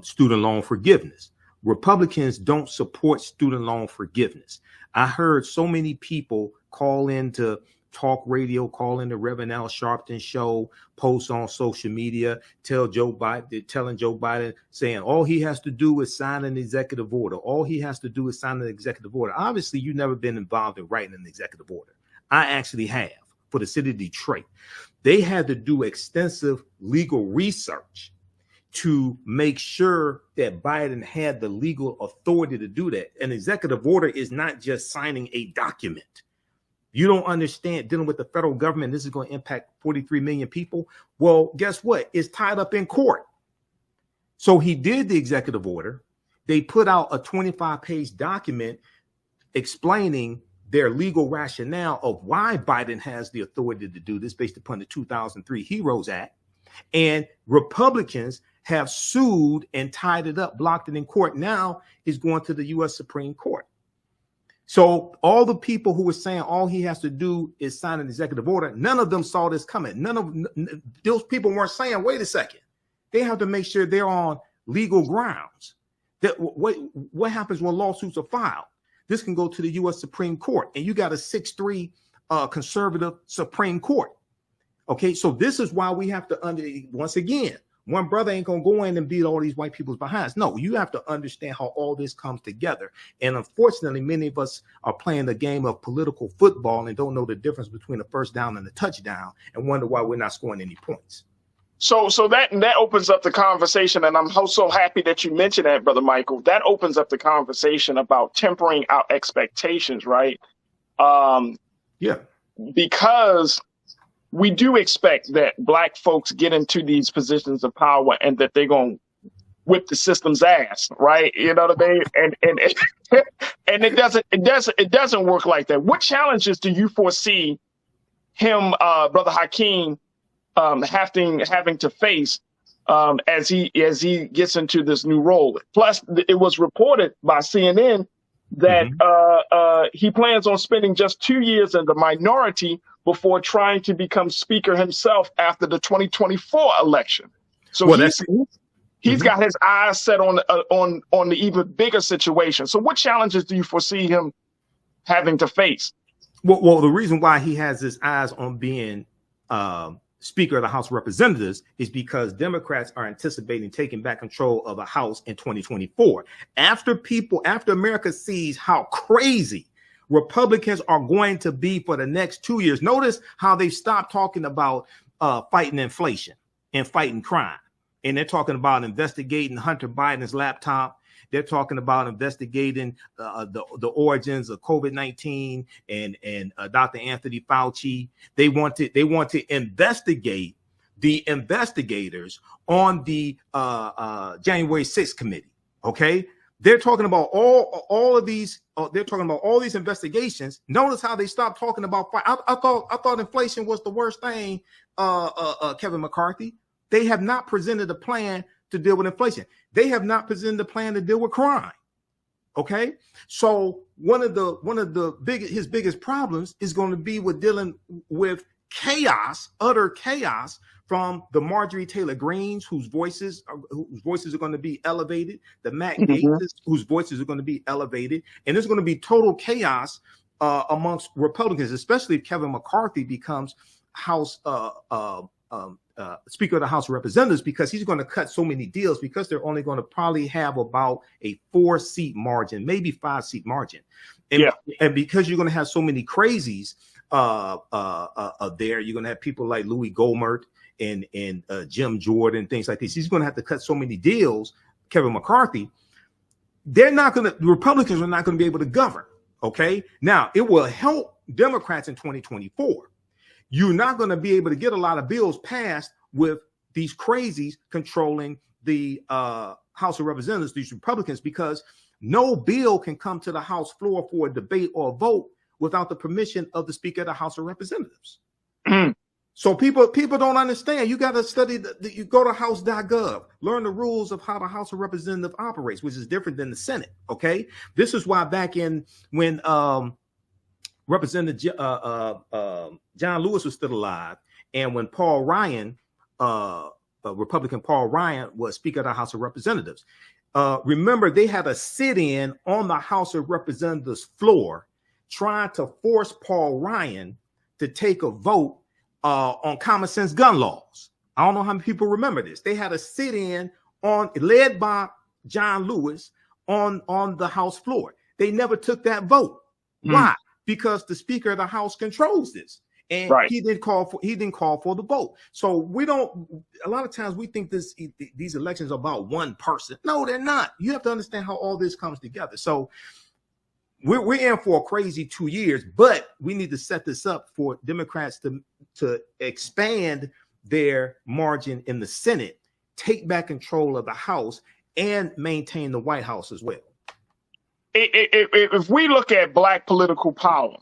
student loan forgiveness, Republicans don't support student loan forgiveness. I heard so many people call into talk radio, call in the Reverend Al Sharpton show, post on social media, telling Joe Biden, saying all he has to do is sign an executive order. All he has to do is sign an executive order. Obviously, you've never been involved in writing an executive order. I actually have, for the city of Detroit. They had to do extensive legal research to make sure that Biden had the legal authority to do that. An executive order is not just signing a document. You don't understand dealing with the federal government. This is going to impact 43 million people. Well, guess what? It's tied up in court. So he did the executive order. They put out a 25-page document explaining their legal rationale of why Biden has the authority to do this based upon the 2003 HEROES Act. And Republicans have sued and tied it up, blocked it in court. Now is going to the U.S. Supreme Court. So all the people who were saying all he has to do is sign an executive order, none of them saw this coming. None of those people weren't saying, wait a second, they have to make sure they're on legal grounds. That what happens when lawsuits are filed? This can go to the U.S. Supreme Court, and you got a 6-3 conservative Supreme Court. Okay, so this is why we have to once again, one brother ain't gonna go in and beat all these white people's behinds. No, you have to understand how all this comes together. And unfortunately, many of us are playing the game of political football and don't know the difference between a first down and a touchdown, and wonder why we're not scoring any points. So that opens up the conversation, and I'm so happy that you mentioned that, Brother Michael. That opens up the conversation about tempering our expectations, right? Yeah, because we do expect that Black folks get into these positions of power and that they're going to whip the system's ass, right? You know what I mean? And it doesn't work like that. What challenges do you foresee him, Brother Hakeem, having to face as he gets into this new role. Plus, it was reported by CNN that he plans on spending just 2 years in the minority before trying to become speaker himself after the 2024 election. So Well, he's got his eyes set on the even bigger situation. So what challenges do you foresee him having to face? Well, the reason why he has his eyes on being Speaker of the House of Representatives is because Democrats are anticipating taking back control of the House in 2024. After America sees how crazy Republicans are going to be for the next 2 years, notice how they've stopped talking about fighting inflation and fighting crime. And they're talking about investigating Hunter Biden's laptop. They're talking about investigating the origins of COVID-19 and Dr. Anthony Fauci. They want to investigate the investigators on the January 6th committee. Okay, they're talking about all of these. They're talking about all these investigations. Notice how they stopped talking about. I thought inflation was the worst thing. Kevin McCarthy. They have not presented a plan to deal with inflation. They have not presented a plan to deal with crime. Okay, so one of his biggest problems is going to be with dealing with chaos, utter chaos from the Marjorie Taylor Greens, whose voices are going to be elevated, the Matt Gaetz, whose voices are going to be elevated, and there's going to be total chaos amongst Republicans, especially if Kevin McCarthy becomes Speaker of the House of Representatives, because he's going to cut so many deals, because they're only going to probably have about a 4-seat margin, maybe 5-seat margin. And because you're going to have so many crazies there, you're going to have people like Louis Gohmert and Jim Jordan, things like this. He's going to have to cut so many deals, Kevin McCarthy. The Republicans are not going to be able to govern. Okay. Now, it will help Democrats in 2024. You're not going to be able to get a lot of bills passed with these crazies controlling the House of Representatives, these Republicans, because no bill can come to the House floor for a debate or a vote without the permission of the Speaker of the House of Representatives. So people don't understand. You got to study. You go to house.gov, learn the rules of how the House of Representatives operates, which is different than the Senate. Okay, this is why back when Representative John Lewis was still alive, and when Paul Ryan, Republican Paul Ryan, was Speaker of the House of Representatives, remember they had a sit-in on the House of Representatives floor trying to force Paul Ryan to take a vote on common sense gun laws. I don't know how many people remember this. They had a sit-in led by John Lewis on the House floor. They never took that vote. Why? Because the Speaker of the House controls this, and he didn't call for the vote. So a lot of times we think these elections are about one person. No, they're not. You have to understand how all this comes together. So we're in for a crazy 2 years, but we need to set this up for Democrats to expand their margin in the Senate, take back control of the House, and maintain the White House as well. If we look at Black political power,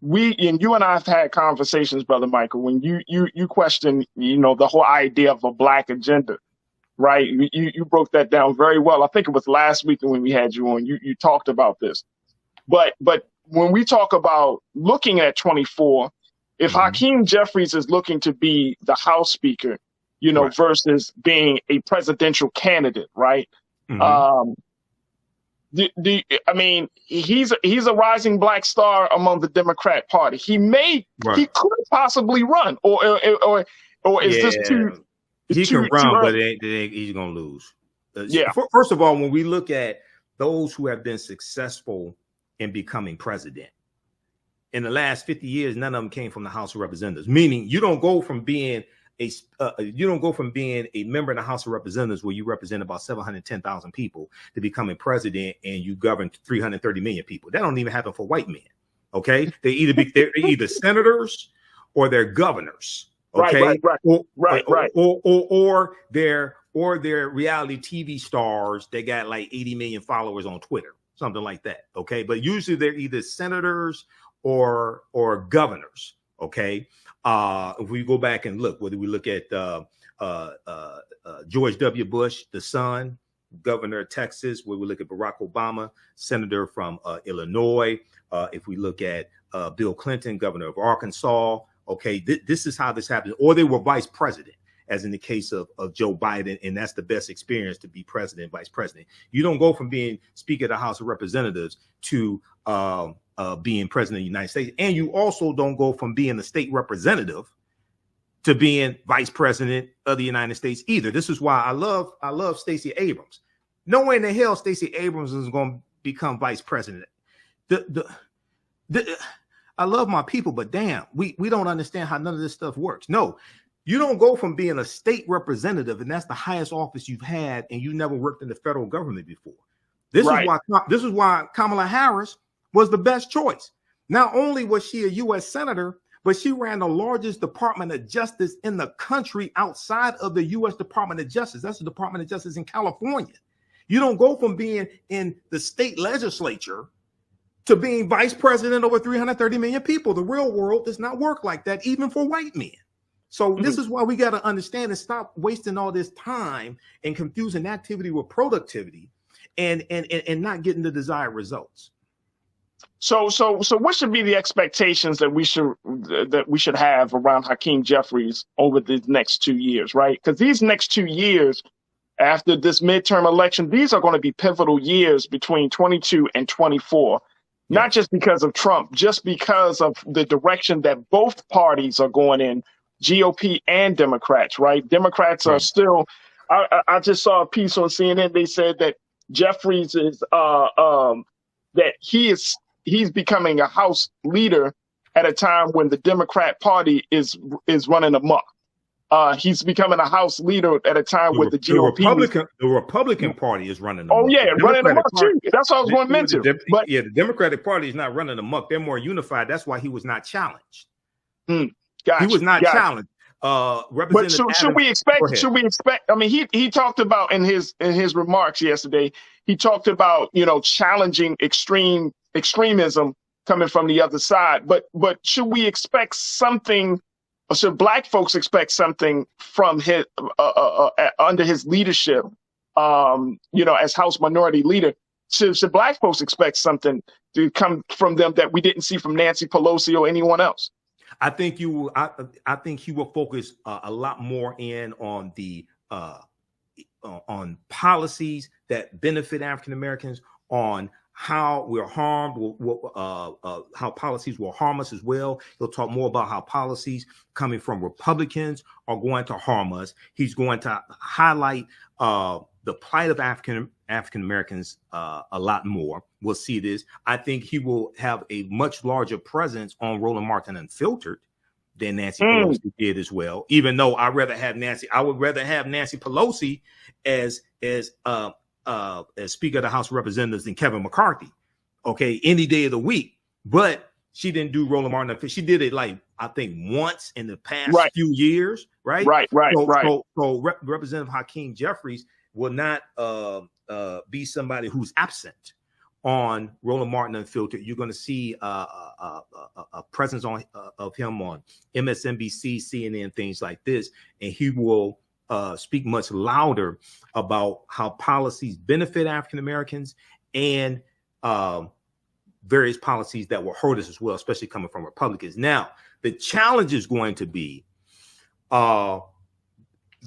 you and I have had conversations, Brother Michael, when you question, the whole idea of a Black agenda, right? You broke that down very well. I think it was last week when we had you on. You talked about this, but when we talk about looking at 24, if Hakeem Jeffries is looking to be the House Speaker, versus being a presidential candidate, right? He's a rising Black star among the Democrat Party. He could possibly run, or is this too? He can run, but he's gonna lose. First of all, when we look at those who have been successful in becoming president in the last 50 years, none of them came from the House of Representatives. Meaning, you don't go from being a member of the House of Representatives, where you represent about 710,000 people, to becoming president and you govern 330 million people. That don't even happen for white men. Okay, they're either senators or they're governors. Okay, or they're reality TV stars. They got like 80 million followers on Twitter, something like that. Okay, but usually they're either senators or governors. Okay. If we go back and look, whether we look at George W. Bush, the son, governor of Texas, where we look at Barack Obama, senator from Illinois. If we look at Bill Clinton, governor of Arkansas, okay, this is how this happened. Or they were vice president, as in the case of Joe Biden, and that's the best experience to be president, vice president. You don't go from being Speaker of the House of Representatives to being president of the United States. And you also don't go from being a state representative to being vice president of the United States either. This is why I love Stacey Abrams. No way in the hell Stacey Abrams is going to become vice president. I love my people, but damn, we don't understand how none of this stuff works. No, you don't go from being a state representative, and that's the highest office you've had, and you never worked in the federal government before. This is why Kamala Harris was the best choice. Not only was she a U.S. senator, but she ran the largest Department of Justice in the country outside of the U.S. Department of Justice. That's the Department of Justice in California. You don't go from being in the state legislature to being vice president over 330 million people. The real world does not work like that, even for white men. So this is why we got to understand and stop wasting all this time and confusing activity with productivity and not getting the desired results. So what should be the expectations that we should have around Hakeem Jeffries over the next 2 years, right? Because these next 2 years after this midterm election, these are going to be pivotal years between 22 and 24, not just because of Trump, just because of the direction that both parties are going in, GOP and Democrats, right? Democrats are still, I just saw a piece on CNN. They said that Jeffries is, that he's becoming a House leader at a time when the Democrat Party is running amok. He's becoming a House leader at a time when the GOP. The Republican Party is running amok. Oh yeah, running amok too. That's what I was going to mention. But the Democratic Party is not running amok. They're more unified. That's why he was not challenged. Gotcha, he was not challenged. But should we expect? I mean, he talked about in his remarks yesterday. He talked about challenging extremism coming from the other side. But should we expect something? Or should Black folks expect something from his under his leadership? As House Minority Leader, should Black folks expect something to come from them that we didn't see from Nancy Pelosi or anyone else? I think I think he will focus a lot more in on the on policies that benefit African Americans, on how we're harmed, how policies will harm us as well. He'll talk more about how policies coming from Republicans are going to harm us. He's going to highlight the plight of African Americans a lot more. We'll see this. I think he will have a much larger presence on Roland Martin Unfiltered than Nancy Pelosi did as well. Even though I would rather have Nancy Pelosi as Speaker of the House of Representatives than Kevin McCarthy. Okay, any day of the week. But she didn't do Roland Martin Unfiltered. She did it I think once in the past few years. Right. So Representative Hakeem Jeffries will not be somebody who's absent on Roland Martin Unfiltered. You're going to see a presence of him on MSNBC, CNN, things like this, and he will speak much louder about how policies benefit African Americans and various policies that will hurt us as well, especially coming from Republicans. Now, the challenge is going to be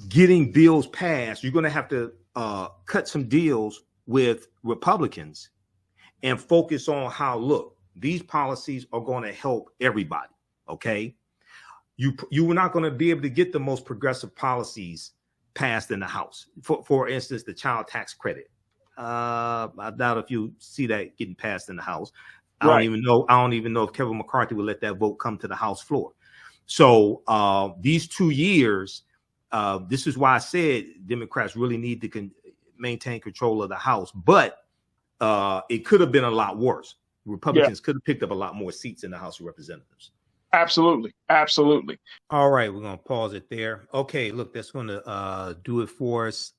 getting bills passed. You're going to have to cut some deals with Republicans and focus on how, look, these policies are going to help everybody. Okay. You were not going to be able to get the most progressive policies passed in the House. For instance, the child tax credit. I doubt if you see that getting passed in the House. I don't even know if Kevin McCarthy will let that vote come to the House floor. So these 2 years, this is why I said Democrats really need to maintain control of the House, but it could have been a lot worse. Republicans could have picked up a lot more seats in the House of Representatives. Absolutely. All right, we're going to pause it there. Okay, look, that's going to do it for us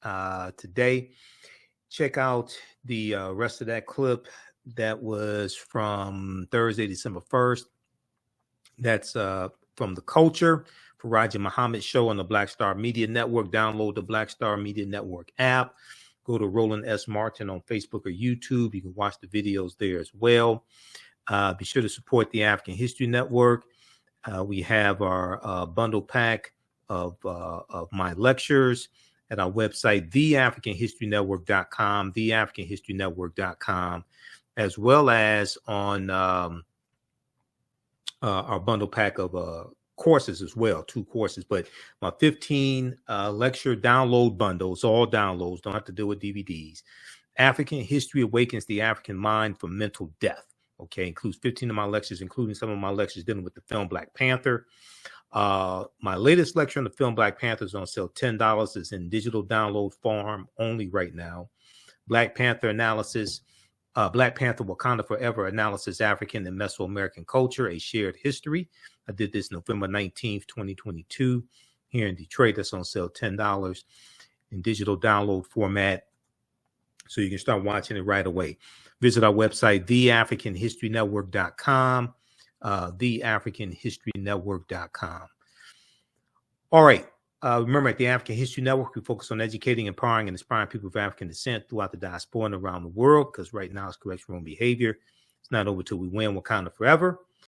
today. Check out the rest of that clip that was from Thursday, December 1st. That's from the culture. Faraj Muhammad Show on the Black Star Media Network. Download the Black Star Media Network app. Go to Roland S. Martin on Facebook or YouTube. You can watch the videos there as well. Be sure to support the African History Network. We have our bundle pack of my lectures at our website, TheAfricanHistoryNetwork.com, TheAfricanHistoryNetwork.com, as well as on our bundle pack of courses as well, 2 courses. But my 15 lecture download bundles, all downloads, don't have to deal with DVDs. African History Awakens the African Mind from Mental Death. Okay, includes 15 of my lectures, including some of my lectures dealing with the film Black Panther. My latest lecture on the film Black Panther is on sale, $10. It's in digital download form only right now. Black Panther analysis, Black Panther Wakanda Forever analysis, African and Mesoamerican culture, a shared history. I did this November 19th, 2022 here in Detroit. That's on sale, $10 in digital download format. So you can start watching it right away. Visit our website, TheAfricanHistoryNetwork.com, TheAfricanHistoryNetwork.com. All right. Remember, at the African History Network, we focus on educating, empowering, and inspiring people of African descent throughout the diaspora and around the world, because right now it's correctional behavior. It's not over till we win Wakanda forever.